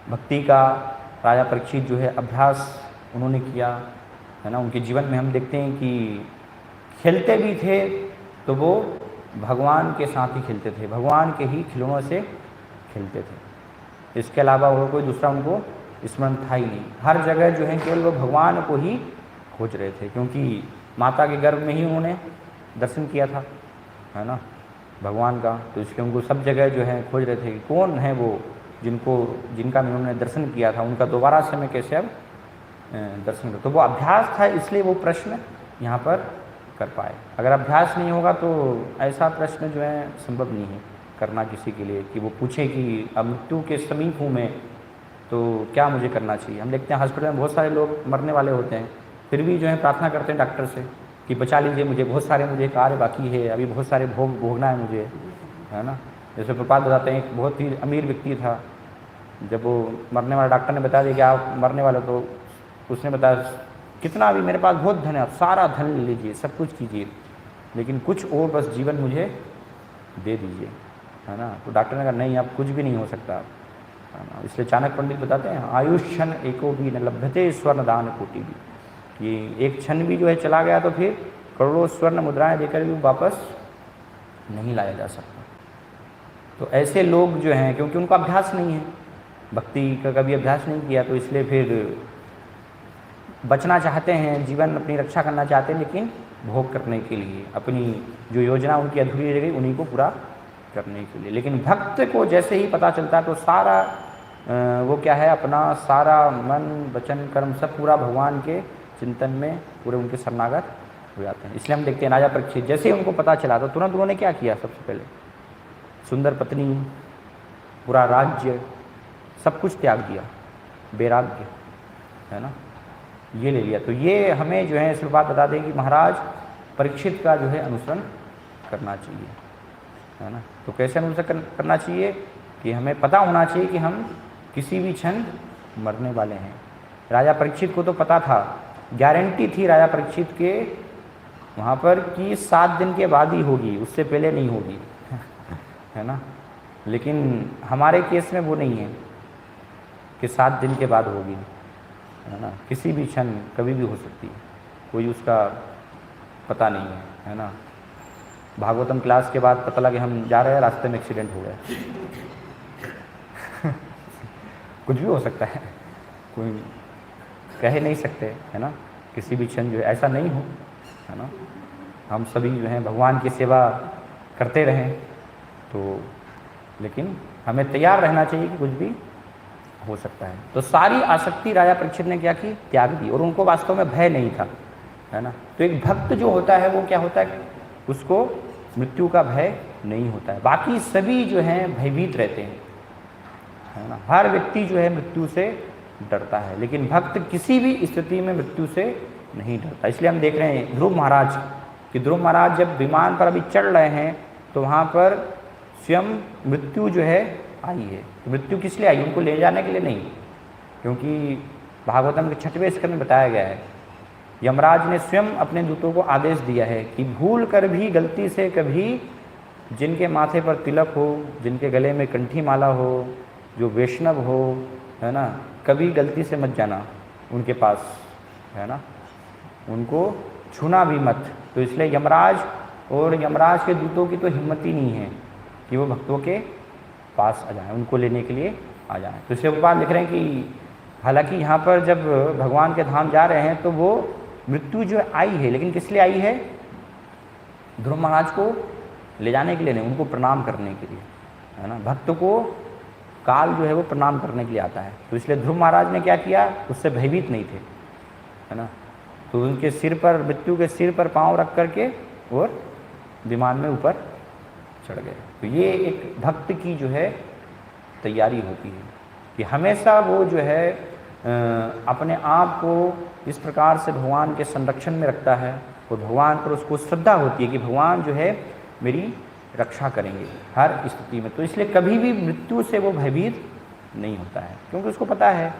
भक्ति का। राजा परीक्षित जो है अभ्यास उन्होंने किया है ना। उनके जीवन में हम देखते हैं कि खेलते भी थे तो वो भगवान के साथ ही खेलते थे, भगवान के ही खिलौनों से खेलते थे। इसके अलावा वो कोई दूसरा उनको स्मरण था ही नहीं। हर जगह जो है केवल वो भगवान को ही खोज रहे थे, क्योंकि माता के गर्भ में ही उन्होंने दर्शन किया था, है ना, भगवान का। तो इसलिए उनको सब जगह जो है खोज रहे थे कि कौन है वो जिनका उन्होंने दर्शन किया था, उनका दोबारा से मैं कैसे अब दर्शन करूं। तो वो अभ्यास था, इसलिए वो प्रश्न यहाँ पर कर पाए। अगर अभ्यास नहीं होगा तो ऐसा प्रश्न जो है संभव नहीं है करना किसी के लिए, कि वो पूछे कि अब मृत्यु के समीप हूँ मैं, तो क्या मुझे करना चाहिए। हम देखते हैं हॉस्पिटल में बहुत सारे लोग मरने वाले होते हैं, फिर भी जो है प्रार्थना करते हैं डॉक्टर से कि बचा लीजिए मुझे, बहुत सारे मुझे कार्य बाकी है, अभी बहुत सारे भोग भोगना है मुझे, है ना। जैसे प्रपात बताते हैं, एक बहुत ही अमीर व्यक्ति था, जब वो मरने वाला डॉक्टर ने बता दिया कि आप मरने वाले, तो उसने बताया कितना भी मेरे पास बहुत धन है, आप सारा धन ले लीजिए, सब कुछ कीजिए, लेकिन कुछ और बस जीवन मुझे दे दीजिए, है ना। तो डॉक्टर ने कहा नहीं, अब कुछ भी नहीं हो सकता, है ना। इसलिए चाणक्य पंडित बताते हैं आयुष्यन एको भी न लभ्यते स्वर्ण दान कोटि भी, कि एक क्षण भी जो है चला गया तो फिर करोड़ों स्वर्ण मुद्राएं देकर भी वापस नहीं लाया जा सकता। तो ऐसे लोग जो हैं, क्योंकि उनका अभ्यास नहीं है, भक्ति का कभी अभ्यास नहीं किया, तो इसलिए फिर बचना चाहते हैं, जीवन अपनी रक्षा करना चाहते हैं, लेकिन भोग करने के लिए, अपनी जो योजना उनकी अधूरी रह गई उन्हीं को पूरा करने के लिए। लेकिन भक्त को जैसे ही पता चलता है तो सारा वो क्या है, अपना सारा मन वचन कर्म सब पूरा भगवान के चिंतन में पूरे उनके शरणागत हो जाते हैं। इसलिए हम देखते हैं राजा परीक्षित जैसे ही उनको पता चला तो तुरंत उन्होंने क्या किया? सबसे पहले सुंदर पत्नी, पूरा राज्य, सब कुछ त्याग दिया, वैराग्य, है ना, ये ले लिया। तो ये हमें जो है इस बात बता दें कि महाराज परीक्षित का जो है अनुसरण करना चाहिए, है ना। तो कैसे अनुसरण करना चाहिए? कि हमें पता होना चाहिए कि हम किसी भी क्षण मरने वाले हैं। राजा परीक्षित को तो पता था, गारंटी थी राजा परीक्षित के वहाँ पर कि 7 दिन के बाद ही होगी, उससे पहले नहीं होगी, है ना। लेकिन हमारे केस में वो नहीं है कि 7 दिन के बाद होगी, है ना। किसी भी क्षण कभी भी हो सकती है, कोई उसका पता नहीं है ना। भागवतम क्लास के बाद पता लगे हम जा रहे हैं, रास्ते में एक्सीडेंट हो गया कुछ भी हो सकता है, कोई कह नहीं सकते, है ना। किसी भी क्षण जो है ऐसा नहीं हो, है ना। हम सभी जो हैं भगवान की सेवा करते रहें, तो लेकिन हमें तैयार रहना चाहिए कि कुछ भी हो सकता है। तो सारी आसक्ति राजा परीक्षित ने क्या की? त्याग दी। और उनको वास्तव में भय नहीं था, है ना। तो एक भक्त जो होता है वो क्या होता है, उसको मृत्यु का भय नहीं होता है। बाकी सभी जो हैं भयभीत रहते हैं, है ना। हर व्यक्ति जो है मृत्यु से डरता है, लेकिन भक्त किसी भी स्थिति में मृत्यु से नहीं डरता। इसलिए हम देख रहे हैं ध्रुव महाराज कि ध्रुव महाराज जब विमान पर अभी चढ़ रहे हैं तो वहाँ पर स्वयं मृत्यु जो है आई है। तो मृत्यु किस लिए आई, उनको ले जाने के लिए नहीं, क्योंकि भागवतम के 6वें स्कंद में बताया गया है यमराज ने स्वयं अपने दूतों को आदेश दिया है कि भूल कर भी गलती से कभी जिनके माथे पर तिलक हो, जिनके गले में कंठी माला हो, जो वैष्णव हो, है ना, कभी गलती से मत जाना उनके पास, है ना, उनको छूना भी मत। तो इसलिए यमराज और यमराज के दूतों की तो हिम्मत ही नहीं है कि वो भक्तों के पास आ जाएं, उनको लेने के लिए आ जाएं। तो इसलिए भगवान लिख रहे हैं कि हालांकि यहाँ पर जब भगवान के धाम जा रहे हैं तो वो मृत्यु जो आई है, लेकिन किस लिए आई है, ध्रुव महाराज को ले जाने के लिए नहीं, उनको प्रणाम करने के लिए, है ना। भक्त को काल जो है वो प्रणाम करने के लिए आता है। तो इसलिए ध्रुव महाराज ने क्या किया, उससे भयभीत नहीं थे, है ना। तो उनके सिर पर, मृत्यु के सिर पर पांव रख करके और विमान में ऊपर चढ़ गए। तो ये एक भक्त की जो है तैयारी होती है कि हमेशा वो जो है अपने आप को इस प्रकार से भगवान के संरक्षण में रखता है और भगवान पर उसको श्रद्धा होती है कि भगवान जो है मेरी रक्षा करेंगे हर स्थिति में। तो इसलिए कभी भी मृत्यु से वो भयभीत नहीं होता है, क्योंकि उसको पता है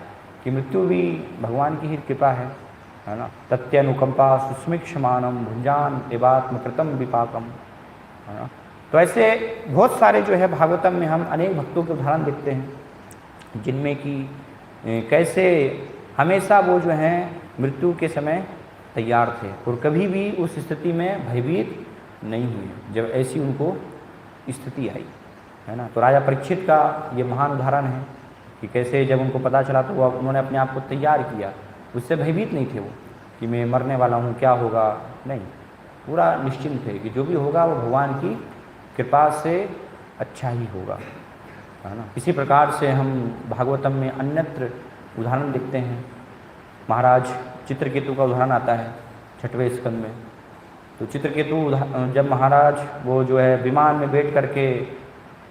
कि मृत्यु भी भगवान की ही कृपा है ना। तत्यनुकंपा सुस्मिक्षमानम भुंजान एवात्मकृतम विपाकम, है ना। तो ऐसे बहुत सारे जो है भागवतम में हम अनेक भक्तों के उदाहरण देखते हैं जिनमें कि कैसे हमेशा वो जो हैं मृत्यु के समय तैयार थे और कभी भी उस स्थिति में भयभीत नहीं हुए जब ऐसी उनको स्थिति आई, है ना। तो राजा परीक्षित का ये महान उदाहरण है कि कैसे जब उनको पता चला तो वो उन्होंने अपने आप को तैयार किया, उससे भयभीत नहीं थे वो कि मैं मरने वाला हूँ, क्या होगा, नहीं, पूरा निश्चिंत थे कि जो भी होगा वो भगवान की कृपा से अच्छा ही होगा, है ना। इसी प्रकार से हम भागवतम में अन्यत्र उदाहरण देखते हैं। महाराज चित्रकेतु का उदाहरण आता है 6वें स्कंद में। तो चित्रकेतु जब महाराज वो जो है विमान में बैठ करके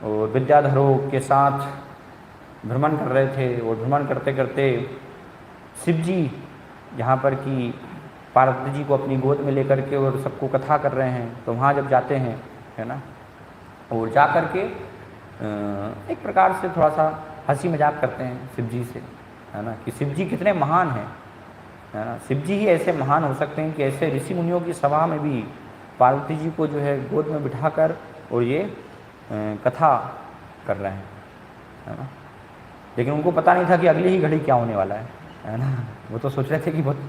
और विद्याधरों के साथ भ्रमण कर रहे थे और भ्रमण करते करते शिव जी यहाँ पर कि पार्वती जी को अपनी गोद में लेकर के और सबको कथा कर रहे हैं, तो वहाँ जब जाते हैं, है ना, और जा कर के एक प्रकार से थोड़ा सा हंसी मजाक करते हैं शिव जी से, है ना, कि शिव जी कितने महान हैं, है ना। शिव जी ही ऐसे महान हो सकते हैं कि ऐसे ऋषि मुनियों की सभा में भी पार्वती जी को जो है गोद में बिठाकर और ये कथा कर रहे हैं, है ना। लेकिन उनको पता नहीं था कि अगली ही घड़ी क्या होने वाला है ना। वो तो सोच रहे थे कि बहुत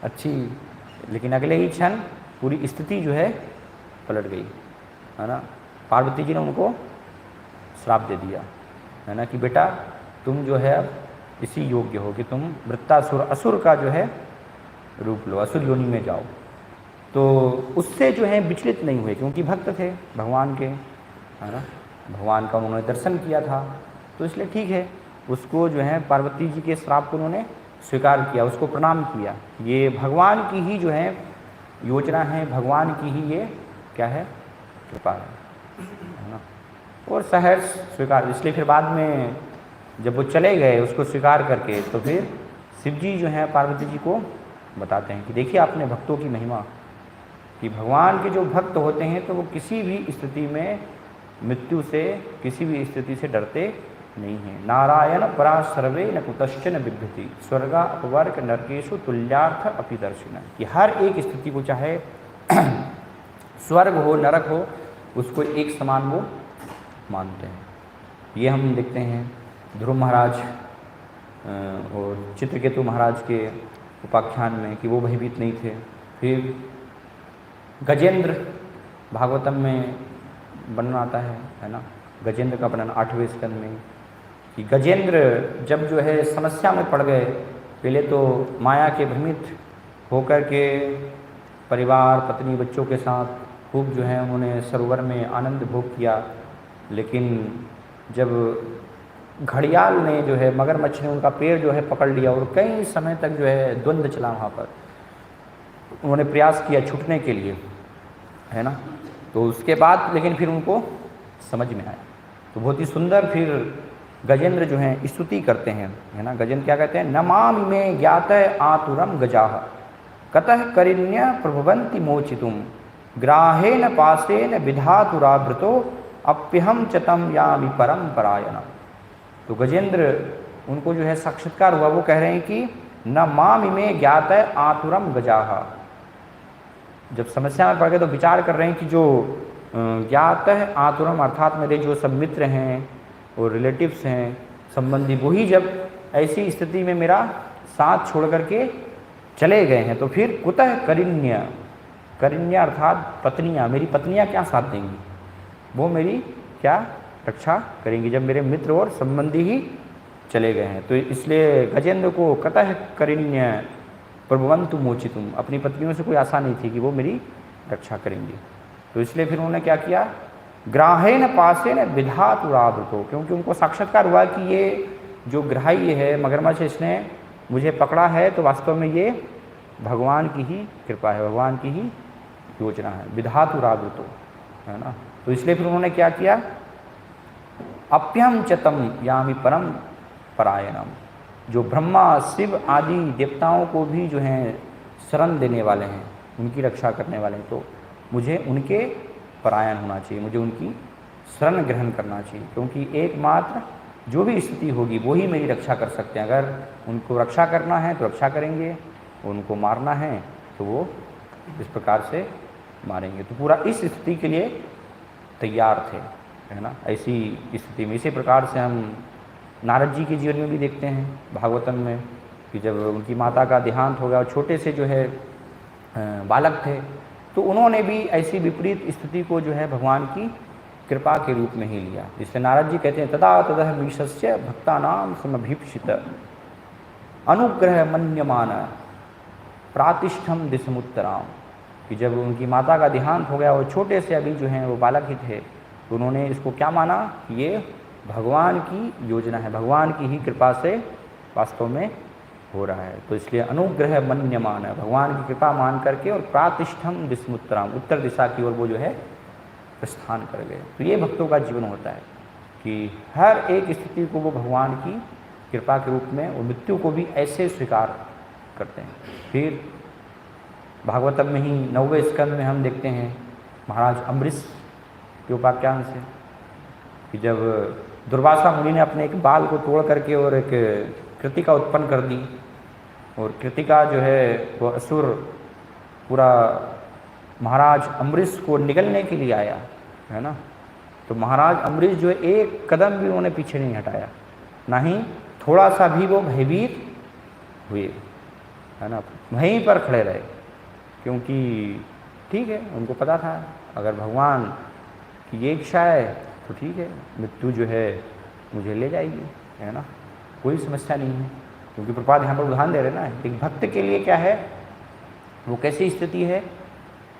अच्छी, लेकिन अगले ही क्षण पूरी स्थिति जो है पलट गई, है ना। पार्वती जी ने उनको श्राप दे दिया, है ना, कि बेटा तुम जो है अब इसी योग्य हो कि तुम वृत्तासुर, असुर का जो है रूप लो, असुर योनि में जाओ। तो उससे जो है विचलित नहीं हुए, क्योंकि भक्त थे भगवान के, है ना, भगवान का उन्होंने दर्शन किया था, तो इसलिए ठीक है, उसको जो है पार्वती जी के श्राप को उन्होंने स्वीकार किया, उसको प्रणाम किया। ये भगवान की ही जो है योजना है, भगवान की ही ये क्या है, कृपा है ना। और सहर्ष स्वीकार, इसलिए फिर बाद में जब वो चले गए उसको स्वीकार करके, तो फिर शिव जी जो है पार्वती जी को बताते हैं कि देखिए आपने भक्तों की महिमा, कि भगवान के जो भक्त होते हैं तो वो किसी भी स्थिति में मृत्यु से, किसी भी स्थिति से डरते नहीं है। नारायण परा सर्वे न कुतश्चन बिभ्यति स्वर्गा अपवर्ग नरकेशु तुल्यार्थ अपि दर्शिना, कि हर एक स्थिति को, चाहे स्वर्ग हो नरक हो, उसको एक समान वो मानते हैं। ये हम देखते हैं ध्रुव महाराज और चित्रकेतु महाराज के उपाख्यान में कि वो भयभीत नहीं थे। फिर गजेंद्र भागवतम में वर्णन आता है ना, गजेंद्र का वर्णन 8वें स्कंद में, कि गजेंद्र जब जो है समस्या में पड़ गए, पहले तो माया के भ्रमित होकर के परिवार, पत्नी, बच्चों के साथ खूब जो है उन्होंने सरोवर में आनंद भोग किया, लेकिन जब घड़ियाल ने जो है, मगरमच्छ ने उनका पैर जो है पकड़ लिया और कई समय तक जो है द्वंद्व चला वहाँ पर, उन्होंने प्रयास किया छूटने के लिए, है ना। तो उसके बाद लेकिन फिर उनको समझ में आया। तो बहुत ही सुंदर फिर गजेंद्र जो हैं स्तुति करते हैं, है ना। गजेंद्र क्या कहते हैं, नमामि में ज्ञात आतुरम गजाह कतः करिण्य प्रभवन्ति मोचितुम ग्राहेण पासेन विधातुरावृतो अप्यहम चतम यामि परम परायण। तो गजेंद्र उनको जो है साक्षात्कार हुआ, वो कह रहे हैं कि न मामि में ज्ञात आतुरम गजाह। जब समस्या में पड़ गए तो विचार कर रहे हैं कि जो ज्ञात है आतुरम अर्थात मेरे जो सब मित्र हैं और रिलेटिव्स हैं, संबंधी, वही जब ऐसी स्थिति में मेरा साथ छोड़ करके चले गए हैं, तो फिर कुतः करिण्य, करिण्य अर्थात पत्नियाँ, मेरी पत्नियाँ क्या साथ देंगी, वो मेरी क्या रक्षा करेंगी जब मेरे मित्र और संबंधी ही चले गए हैं। तो इसलिए गजेंद्र को कतः करिण्य प्रभवन्तु मोचितुम, अपनी पत्नियों से कोई आशा नहीं थी कि वो मेरी रक्षा करेंगी। तो इसलिए फिर उन्होंने क्या किया, ग्राहेण पासेन विधातुरावृतो, क्योंकि उनको साक्षात्कार हुआ कि ये जो ग्राह्य है मगरमच्छ, इसने मुझे पकड़ा है, तो वास्तव में ये भगवान की ही कृपा है, भगवान की ही योजना है, विधातुरावृतो, है ना। तो इसलिए फिर उन्होंने क्या किया, अप्यहम चतम यामि परम परायणम, जो ब्रह्मा शिव आदि देवताओं को भी जो हैं शरण देने वाले हैं, उनकी रक्षा करने वाले हैं, तो मुझे उनके परायण होना चाहिए, मुझे उनकी शरण ग्रहण करना चाहिए, क्योंकि एकमात्र जो भी स्थिति होगी वो ही मेरी रक्षा कर सकते हैं। अगर उनको रक्षा करना है तो रक्षा करेंगे, उनको मारना है तो वो इस प्रकार से मारेंगे। तो पूरा इस स्थिति के लिए तैयार थे, है ना। ऐसी स्थिति में इसी प्रकार से हम नारद जी के जीवन में भी देखते हैं भागवतम में कि जब उनकी माता का देहांत हो गया और छोटे से जो है बालक थे, तो उन्होंने भी ऐसी विपरीत स्थिति को जो है भगवान की कृपा के रूप में ही लिया। जिससे नारद जी कहते हैं तदा तदह मीशस्य भक्तानाम समभीप्सित अनुग्रह मन्यमान प्रातिष्ठम दिशमुत्तराम, कि जब उनकी माता का देहांत हो गया और छोटे से अभी जो हैं वो बालक ही थे, तो उन्होंने इसको क्या माना, ये भगवान की योजना है, भगवान की ही कृपा से वास्तव में हो रहा है। तो इसलिए अनुग्रह मन्यमान, भगवान की कृपा मान करके और प्रातिष्ठम दिशमुत्तराम, उत्तर दिशा की ओर वो जो है प्रस्थान कर गए। तो ये भक्तों का जीवन होता है कि हर एक स्थिति को वो भगवान की कृपा के रूप में और मृत्यु को भी ऐसे स्वीकार करते हैं। फिर भागवतम में ही 9वें स्कंद में हम देखते हैं महाराज अम्बरीश के उपाख्यान से कि जब दुर्वासा मुनि ने अपने एक बाल को तोड़ करके और एक कृतिका उत्पन्न कर दी, और कृतिका जो है वो असुर पूरा महाराज अम्बरीश को निगलने के लिए आया, है ना। तो महाराज अम्बरीश जो है एक कदम भी उन्होंने पीछे नहीं हटाया, ना ही थोड़ा सा भी वो भयभीत हुए, है ना, वहीं पर खड़े रहे, क्योंकि ठीक है उनको पता था अगर भगवान की ये इच्छा है तो ठीक है, मृत्यु जो है मुझे ले जाएगी, है ना, कोई समस्या नहीं है। क्योंकि प्रपाद यहाँ पर उदाहरण दे रहे ना, एक भक्त के लिए क्या है, वो कैसी स्थिति है,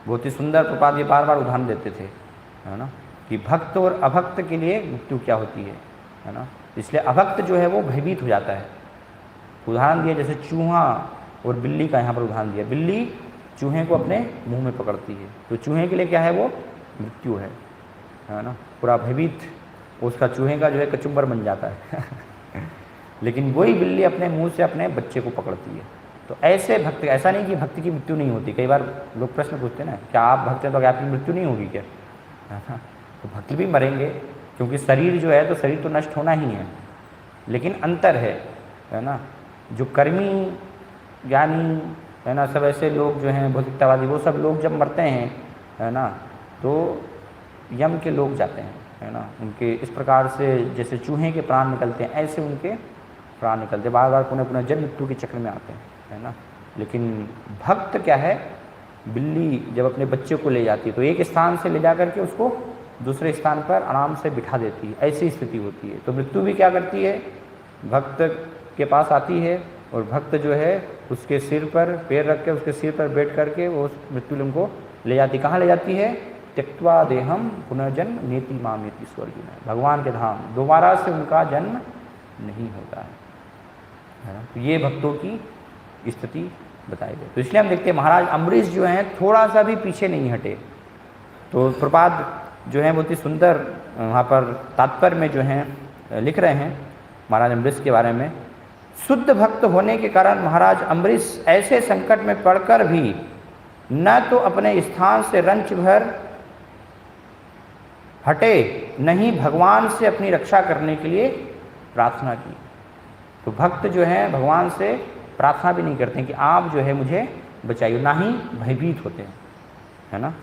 बहुत ही सुंदर प्रपाद ये बार बार उदाहरण देते थे, है ना, कि भक्त और अभक्त के लिए मृत्यु क्या होती है ना। इसलिए अभक्त जो है वो भयभीत हो जाता है। उदाहरण दिया जैसे चूहा और बिल्ली का यहाँ पर उदाहरण दिया, बिल्ली चूहे को अपने मुंह में पकड़ती है, तो चूहे के लिए क्या है, वो मृत्यु है ना, पूरा भयभीत उसका चूहे का जो है कचुम्बर बन जाता है लेकिन वही बिल्ली अपने मुंह से अपने बच्चे को पकड़ती है। तो ऐसे भक्त, ऐसा नहीं कि भक्त की मृत्यु नहीं होती, कई बार लोग प्रश्न पूछते हैं ना, क्या आप भक्त हैं तो आपकी मृत्यु नहीं होगी क्या, है ना। तो भक्त भी मरेंगे, क्योंकि शरीर जो है तो शरीर तो नष्ट होना ही है, लेकिन अंतर है ना। जो कर्मी ज्ञानी है ना, सब ऐसे लोग जो हैं भौतिकतावादी, वो सब लोग जब मरते हैं, है ना, तो यम के लोग जाते हैं, है ना, उनके इस प्रकार से जैसे चूहे के प्राण निकलते हैं ऐसे उनके प्राण निकलते, बार बार पुनः पुनः जन्म मृत्यु के चक्र में आते हैं, है ना। लेकिन भक्त क्या है, बिल्ली जब अपने बच्चे को ले जाती है तो एक स्थान से ले जा करके उसको दूसरे स्थान पर आराम से बिठा देती है, ऐसी स्थिति होती है। तो मृत्यु भी क्या करती है, भक्त के पास आती है, और भक्त जो है उसके सिर पर पैर रख के उसके सिर पर बैठ करके वो उस मृत्युलिंग को ले जाती, कहाँ ले जाती है, त्यक्त्वा देहम पुनर्जन्म नेति मामेति स्वर्ग में, भगवान के धाम, दोबारा से उनका जन्म नहीं होता है ना। तो ये भक्तों की स्थिति बताए गए। तो इसलिए हम देखते हैं महाराज अम्बरीश जो हैं थोड़ा सा भी पीछे नहीं हटे। तो प्रपाद जो है बहुत ही सुंदर वहाँ पर तात्पर्य में जो हैं लिख रहे हैं महाराज अम्बरीश के बारे में। शुद्ध भक्त होने के कारण महाराज अम्बरीश ऐसे संकट में पड़कर भी न तो अपने स्थान से रंच भर हटे, नहीं भगवान से अपनी रक्षा करने के लिए प्रार्थना की। तो भक्त जो है भगवान से प्रार्थना भी नहीं करते हैं कि आप जो है मुझे बचाइए, ना ही भयभीत होते हैं, है ना।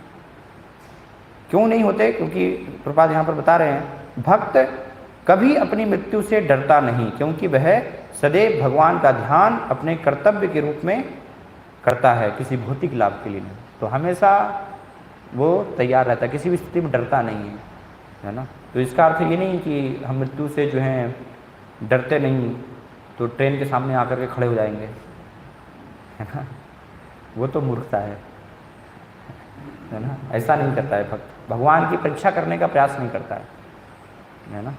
क्यों नहीं होते? क्योंकि प्रपाद यहाँ पर बता रहे हैं भक्त कभी अपनी मृत्यु से डरता नहीं, क्योंकि वह सदैव भगवान का ध्यान अपने कर्तव्य के रूप में करता है, किसी भौतिक लाभ के लिए नहीं। तो हमेशा वो तैयार रहता है, किसी भी स्थिति में डरता नहीं है ना। तो इसका अर्थ ये नहीं कि हम मृत्यु से जो है डरते नहीं तो ट्रेन के सामने आकर के खड़े हो जाएंगे, है ना। वो तो मूर्खता है ना। ऐसा नहीं करता है भक्त, भगवान की परीक्षा करने का प्रयास नहीं करता है ना।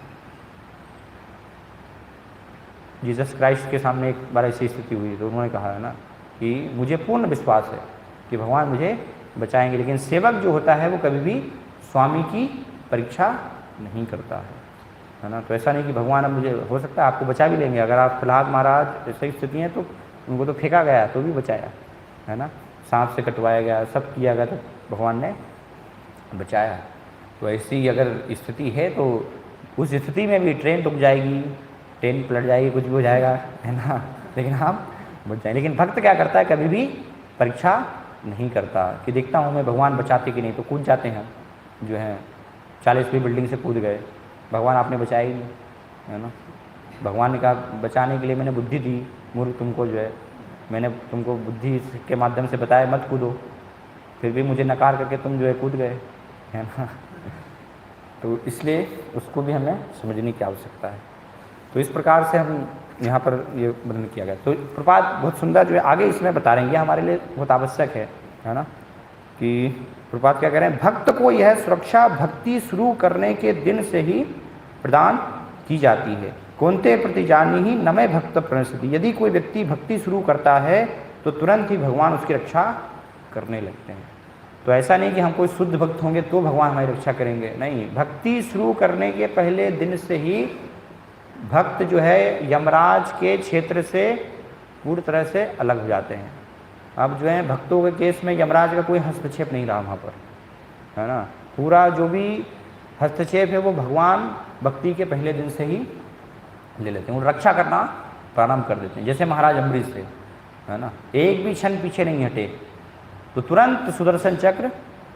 जीसस क्राइस्ट के सामने एक बार ऐसी स्थिति हुई तो उन्होंने कहा है ना कि मुझे पूर्ण विश्वास है कि भगवान मुझे बचाएंगे, लेकिन सेवक जो होता है वो कभी भी स्वामी की परीक्षा नहीं करता है ना। तो ऐसा नहीं कि भगवान अब मुझे, हो सकता है आपको बचा भी लेंगे, अगर आप प्रहलाद महाराज ऐसी स्थिति है तो उनको तो फेंका गया तो भी बचाया, है ना। सांप से कटवाया गया, सब किया गया तो भगवान ने बचाया। तो ऐसी अगर स्थिति है तो उस स्थिति में भी ट्रेन रुक जाएगी, ट्रेन पलट जाएगी, कुछ भी हो जाएगा, है ना, लेकिन हम बच जाएंगे। लेकिन भक्त क्या करता है, कभी भी परीक्षा नहीं करता कि देखता हूँ मैं भगवान बचाते कि नहीं, तो कूद जाते हैं जो है 40वीं बिल्डिंग से कूद गए, भगवान आपने बचाया ही नहीं, है ना। भगवान ने कहा बचाने के लिए मैंने बुद्धि दी, मूर्ख तुमको जो है मैंने तुमको बुद्धि के माध्यम से बताया मत कूदो, फिर भी मुझे नकार करके तुम जो है कूद गए, है ना। तो इसलिए उसको भी हमें समझने की आवश्यकता है। तो इस प्रकार से हम यहाँ पर ये वर्णन किया गया। तो प्रपात बहुत सुंदर जो है आगे इसमें बता रहे हैं, ये हमारे लिए बहुत आवश्यक है ना, कि प्रपात क्या कह रहे हैं, भक्त को यह सुरक्षा भक्ति शुरू करने के दिन से ही प्रदान की जाती है। कौनते प्रति जानी ही नमय भक्त प्रणश्यति। यदि कोई व्यक्ति भक्ति शुरू करता है तो तुरंत ही भगवान उसकी रक्षा करने लगते हैं। तो ऐसा नहीं कि हम कोई शुद्ध भक्त होंगे तो भगवान हमारी रक्षा करेंगे, नहीं, भक्ति शुरू करने के पहले दिन से ही भक्त जो है यमराज के क्षेत्र से पूरी तरह से अलग हो जाते हैं। अब जो है भक्तों के केस में यमराज का कोई हस्तक्षेप नहीं रहा वहाँ पर, है ना। पूरा जो भी हस्तक्षेप है वो भगवान भक्ति के पहले दिन से ही ले लेते हैं, वो रक्षा करना प्रारंभ कर देते हैं। जैसे महाराज अम्बरीश से, है ना, एक भी क्षण पीछे नहीं हटे तो तुरंत सुदर्शन चक्र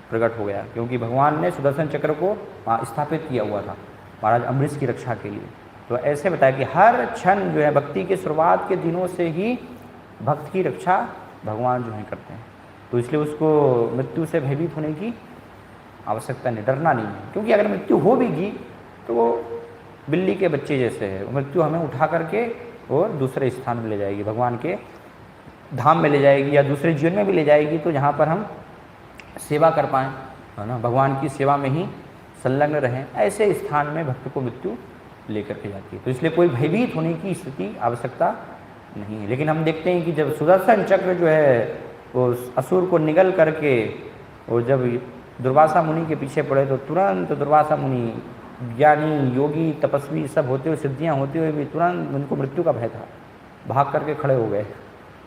प्रकट हो गया, क्योंकि भगवान ने सुदर्शन चक्र को स्थापित किया हुआ था महाराज अम्बरीश की रक्षा के लिए। तो ऐसे बताया कि हर क्षण जो है भक्ति के शुरुआत के दिनों से ही भक्त की रक्षा भगवान जो है करते हैं। तो इसलिए उसको मृत्यु से भयभीत होने की आवश्यकता नहीं, डरना नहीं है, क्योंकि अगर मृत्यु हो भी गई तो वो बिल्ली के बच्चे जैसे है, मृत्यु हमें उठा करके और दूसरे स्थान में ले जाएगी, भगवान के धाम में ले जाएगी या दूसरे जीवन में भी ले जाएगी, तो जहाँ पर हम सेवा कर पाएँ, है ना, भगवान की सेवा में ही संलग्न रहें, ऐसे स्थान में भक्त को मृत्यु लेकर के जाती है। तो इसलिए कोई भयभीत होने की स्थिति आवश्यकता नहीं है। लेकिन हम देखते हैं कि जब सुदर्शन चक्र जो है वो असुर को निगल करके और जब दुर्वासा मुनि के पीछे पड़े तो तुरंत दुर्वासा मुनि ज्ञानी योगी तपस्वी सब होते हुए, सिद्धियाँ होते हुए भी तुरंत उनको मृत्यु का भय था, भाग करके खड़े हो गए,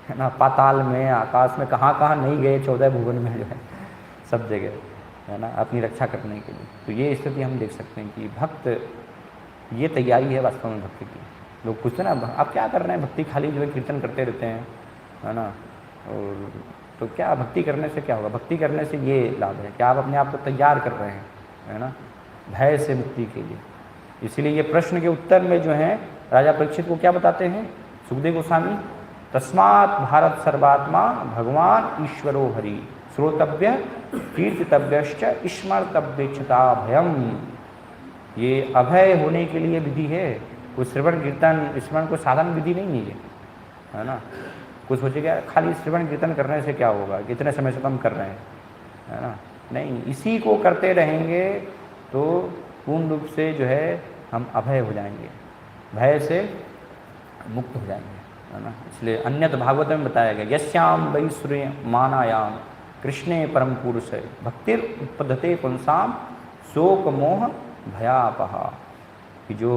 है ना, पाताल में आकाश में कहाँ कहाँ नहीं गए, 14 भुवन में जो है सब जगह, है ना, अपनी रक्षा करने के लिए। तो ये स्थिति हम देख सकते हैं कि भक्त, ये तैयारी है वास्तव में भक्ति की। लोग पूछते हैं ना आप क्या कर रहे हैं, भक्ति खाली जो है कीर्तन करते रहते हैं, है ना, और तो क्या भक्ति करने से क्या होगा? भक्ति करने से ये लाभ है कि आप अपने आप को तैयार कर रहे हैं, है ना, भय से मुक्ति के लिए। इसीलिए ये प्रश्न के उत्तर में जो है राजा परीक्षित को क्या बताते हैं सुखदेव गोस्वामी, तस्मात् भारत सर्वात्मा भगवान ईश्वरो हरि श्रोतव्य कीर्तितव्यश्च स्मर्तव्यच्छता भयम। ये अभय होने के लिए विधि है, कोई श्रवण कीर्तन स्मरण को साधन विधि नहीं है ना। कुछ सोचेगा खाली श्रवण कीर्तन करने से क्या होगा, कितने समय से हम कर रहे हैं, है ना, नहीं, इसी को करते रहेंगे तो पूर्ण रूप से जो है हम अभय हो जाएंगे, भय से मुक्त हो जाएंगे। है ना। इसलिए अन्यत भागवत में बताया गया यस्याम वै सूर्य मानायाम कृष्णे परम पुरुष है भक्तिर उपपद्धते पुंसाम शोक मोह भयापहा, कि जो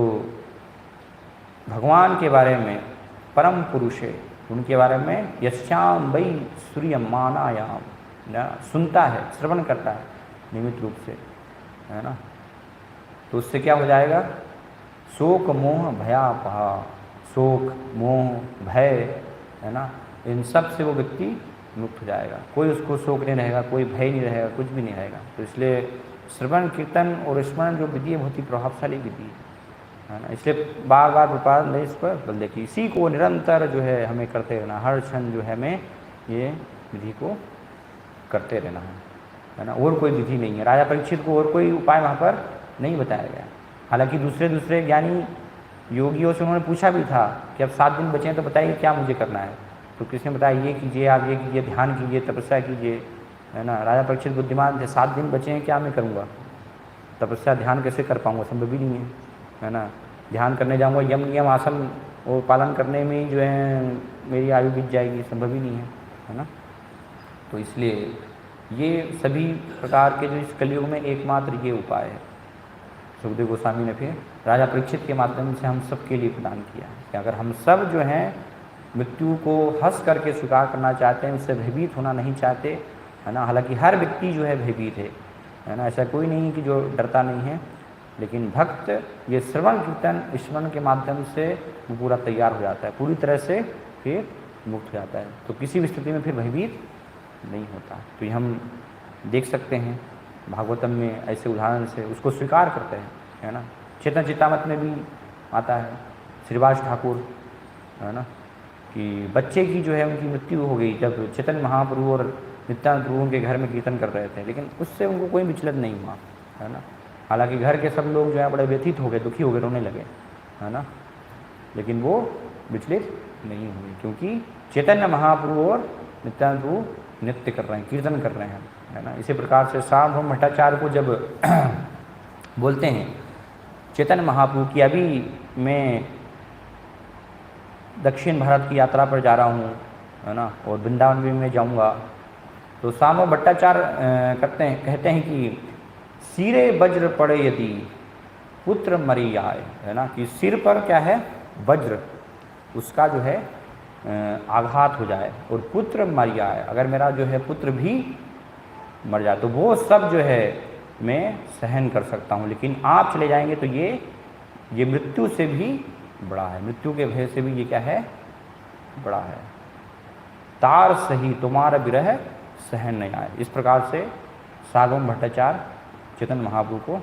भगवान के बारे में परम पुरुष है उनके बारे में यश्याम वै सूर्य मानायाम ना सुनता है, श्रवण करता है नियमित रूप से, है ना, तो उससे क्या हो जाएगा, शोक मोह भयापहा, शोक मोह भय, है ना, इन सब से वो व्यक्ति मुक्त हो जाएगा। कोई उसको शोक नहीं रहेगा, कोई भय नहीं रहेगा, कुछ भी नहीं रहेगा। तो इसलिए श्रवण कीर्तन और स्मरण जो विधि है बहुत ही प्रभावशाली विधि है ना। इसलिए बार बार प्रपाद ने इस पर बल देखिए, इसी को निरंतर जो है हमें करते रहना, हर क्षण जो है हमें ये विधि को करते रहना है ना। और कोई विधि नहीं है। राजा परीक्षित को और कोई उपाय वहाँ पर नहीं बताया गया। हालांकि दूसरे ज्ञानी योगियों से उन्होंने पूछा भी था कि अब 7 दिन बचे हैं तो बताइए क्या मुझे करना है। तो किसने बताया ये कीजिए, आप ये कीजिए, ध्यान कीजिए, तपस्या कीजिए, है ना। राजा परीक्षित बुद्धिमान थे, 7 दिन बचे हैं, क्या मैं करूँगा, तपस्या ध्यान कैसे कर पाऊँगा, संभव ही नहीं है ना। ध्यान करने जाऊँगा, यम नियम आसन और पालन करने में जो है मेरी आयु बीत जाएगी, संभव ही नहीं है ना। तो इसलिए ये सभी प्रकार के जो इस कलयुग में एकमात्र ये उपाय है सुखदेव गोस्वामी ने फिर राजा परीक्षित के माध्यम से हम सबके लिए प्रदान किया है कि अगर हम सब जो हैं मृत्यु को हंस करके स्वीकार करना चाहते हैं, उससे भयभीत होना नहीं चाहते, है ना। हालांकि हर व्यक्ति जो है भयभीत है ना, ऐसा कोई नहीं कि जो डरता नहीं है, लेकिन भक्त ये श्रवण कीर्तन स्मरण के माध्यम से वो पूरा तैयार हो जाता है, पूरी तरह से फिर मुक्त हो जाता है, तो किसी भी स्थिति में फिर भयभीत नहीं होता। तो ये हम देख सकते हैं भागवतम में ऐसे उदाहरण से उसको स्वीकार करते हैं, है ना। चेतन चितामत में भी आता है श्रीवास ठाकुर, है ना, कि बच्चे की जो है उनकी मृत्यु हो गई जब चेतन महाप्रभु और नित्यानंद प्रभु उनके घर में कीर्तन कर रहे थे, लेकिन उससे उनको कोई विचलित नहीं हुआ, है ना। हालांकि घर के सब लोग जो है बड़े व्यथित हो गए, दुखी हो गए, रोने लगे, है ना, लेकिन वो विचलित नहीं हुए क्योंकि चैतन्य महाप्रभु और नित्यानंद प्रभु नृत्य कर रहे हैं, कीर्तन कर रहे हैं, है ना। इसी प्रकार से सार्वभौम भट्टाचार्य को जब बोलते हैं चैतन्य महाप्रभु की अभी मैं दक्षिण भारत की यात्रा पर जा रहा हूँ, है ना, और वृंदावन भी मैं जाऊँगा, तो सार्वभौम भट्टाचार्य कहते हैं कि सिरे वज्र पड़े यदि पुत्र मरी आए, है ना, कि सिर पर क्या है वज्र उसका जो है आघात हो जाए और पुत्र मर जाए, अगर मेरा जो है पुत्र भी मर जाए तो वो सब जो है मैं सहन कर सकता हूँ, लेकिन आप चले जाएंगे तो ये मृत्यु से भी बड़ा है, मृत्यु के भय से भी ये क्या है बड़ा है। तार सही तुम्हारा विरह सहन नहीं आए, इस प्रकार से सार्वभौम भट्टाचार्य चेतन महाप्रभु को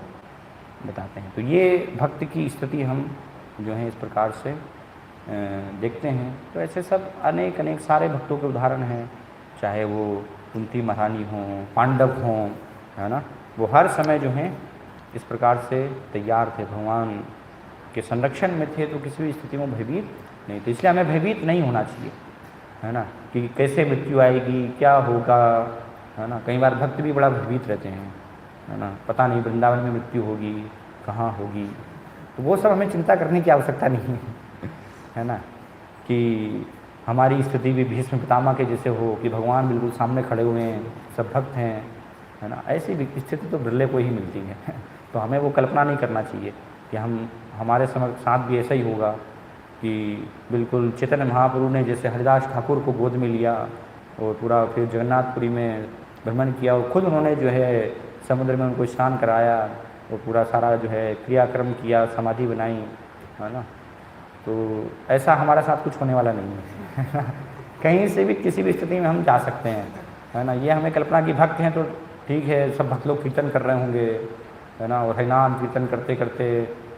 बताते हैं। तो ये भक्त की स्थिति हम जो है इस प्रकार से देखते हैं। तो ऐसे सब अनेक सारे भक्तों के उदाहरण हैं, चाहे वो कुंती महारानी हों, पांडव हों, है ना, वो हर समय जो हैं इस प्रकार से तैयार थे, भगवान के संरक्षण में थे, तो किसी भी स्थिति में भयभीत नहीं थे। इसलिए हमें भयभीत नहीं होना चाहिए, है ना, कि कैसे मृत्यु आएगी, क्या होगा, है ना। कई बार भक्त भी बड़ा भयभीत रहते हैं, है ना, पता नहीं वृंदावन में मृत्यु होगी, कहाँ होगी, तो वो सब हमें चिंता करने की आवश्यकता नहीं है ना, कि हमारी स्थिति भी भीष्म पितामह के जैसे हो कि भगवान बिल्कुल सामने खड़े हुए हैं, सब भक्त हैं, है ना, ऐसी स्थिति तो बिरले को ही मिलती है तो हमें वो कल्पना नहीं करना चाहिए कि हमारे साथ भी ऐसा ही होगा कि बिल्कुल चैतन्य महाप्रभु ने जैसे हरिदास ठाकुर को गोद में लिया और पूरा फिर जगन्नाथपुरी में भ्रमण किया और खुद उन्होंने जो है समुद्र में उनको स्नान कराया और पूरा सारा जो है क्रियाक्रम किया, समाधि बनाई, है ना। तो ऐसा हमारे साथ कुछ होने वाला नहीं है कहीं से भी किसी भी स्थिति में हम जा सकते हैं, है ना। ये हमें कल्पना की भक्त हैं तो ठीक है, सब भक्त लोग कीर्तन कर रहे होंगे, है ना, और हरिनाम कीर्तन करते करते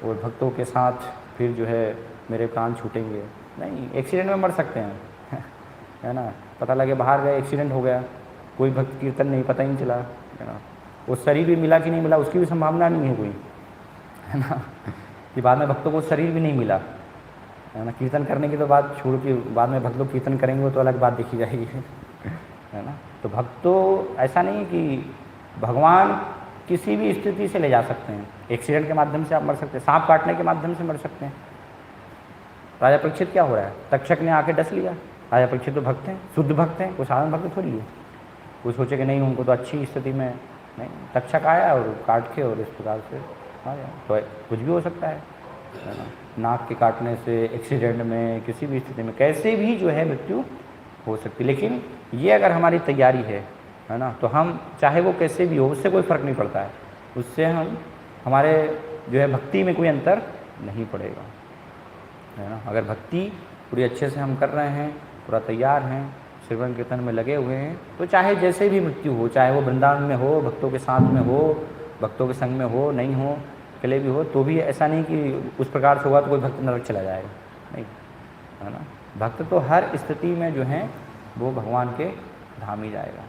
और भक्तों के साथ फिर जो है मेरे प्राण छूटेंगे, नहीं, एक्सीडेंट में मर सकते हैं है ना। पता लगे बाहर गए, एक्सीडेंट हो गया, कोई भक्त कीर्तन नहीं, पता ही नहीं चला, है ना, वो शरीर भी मिला कि नहीं मिला उसकी भी संभावना नहीं है कोई, है ना, कि बाद में भक्तों को शरीर भी नहीं मिला, है ना। कीर्तन करने की तो बात छोड़ के बाद में भक्त लोग कीर्तन करेंगे वो तो अलग बात देखी जाएगी है ना। तो भक्तों ऐसा नहीं कि भगवान किसी भी स्थिति से ले जा सकते हैं, एक्सीडेंट के माध्यम से आप मर सकते हैं, सांप काटने के माध्यम से मर सकते हैं, राजा परीक्षित क्या हो रहा है, तक्षक ने आके डस लिया। राजा परीक्षित तो भक्त हैं, शुद्ध भक्त हैं, कोई साधारण भक्त थोड़ी है। कोई सोचे कि नहीं उनको तो अच्छी स्थिति में, नहीं, तक्षक आया और काट के और इस प्रकार से आ गया। तो कुछ भी हो सकता है ना, नाक के काटने से, एक्सीडेंट में, किसी भी स्थिति में कैसे भी जो है मृत्यु हो सकती है। लेकिन ये अगर हमारी तैयारी है ना, तो हम चाहे वो कैसे भी हो उससे कोई फ़र्क नहीं पड़ता है, उससे हम हमारे जो है भक्ति में कोई अंतर नहीं पड़ेगा, है ना। अगर भक्ति पूरी अच्छे से हम कर रहे हैं, पूरा तैयार हैं, श्रवण कीर्तन में लगे हुए हैं, तो चाहे जैसे भी मृत्यु हो, चाहे वो वृंदावन में हो, भक्तों के साथ में हो, भक्तों के संग में हो, नहीं हो, अकेले भी हो, तो भी ऐसा नहीं कि उस प्रकार से होगा तो कोई भक्त नरक चला जाएगा, नहीं, है ना। भक्त तो हर स्थिति में जो है वो भगवान के धाम ही जाएगा,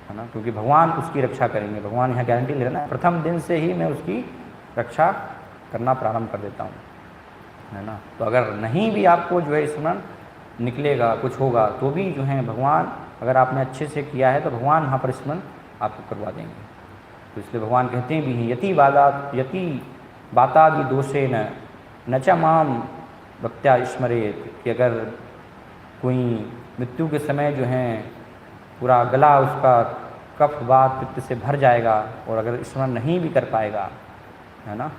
है ना, क्योंकि भगवान उसकी रक्षा करेंगे। भगवान यहाँ गारंटी ले रहे हैं, प्रथम दिन से ही मैं उसकी रक्षा करना प्रारंभ कर देता हूँ, है ना। तो अगर नहीं भी आपको जो है स्मरण निकलेगा, कुछ होगा, तो भी जो है भगवान, अगर आपने अच्छे से किया है तो भगवान वहाँ पर स्मरण आपको करवा देंगे। तो इसलिए भगवान कहते भी हैं, यति बातादि दोषे न च माम भक्त्या स्मरेत, कि अगर कोई मृत्यु के समय जो है पूरा गला उसका कफ वात पित्त से भर जाएगा और अगर स्मरण नहीं भी कर पाएगा, है ना,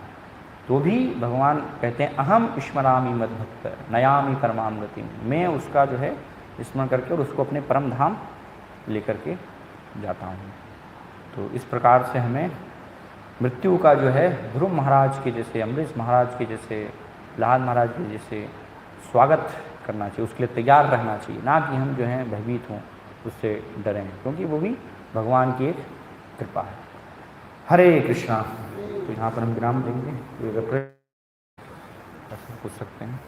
तो भी भगवान कहते हैं अहम स्मरामि मद्भक्त नयामि परमाम गतिम, मैं उसका जो है स्मरण करके और उसको अपने परम धाम लेकर के जाता हूँ। तो इस प्रकार से हमें मृत्यु का जो है ध्रुव महाराज के जैसे, अम्बरीश महाराज के जैसे, प्रहलाद महाराज के जैसे स्वागत करना चाहिए, उसके लिए तैयार रहना चाहिए, ना कि हम जो है भयभीत हों, उससे डरें, क्योंकि वो भी भगवान की एक कृपा है। हरे कृष्णा। तो यहाँ पर हम विराम देंगे, पूछ सकते हैं।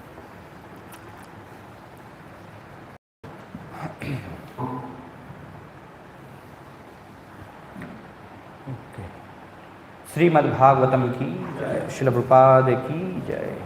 श्रीमद्भागवतम की जय, श्रील प्रभुपाद की जय।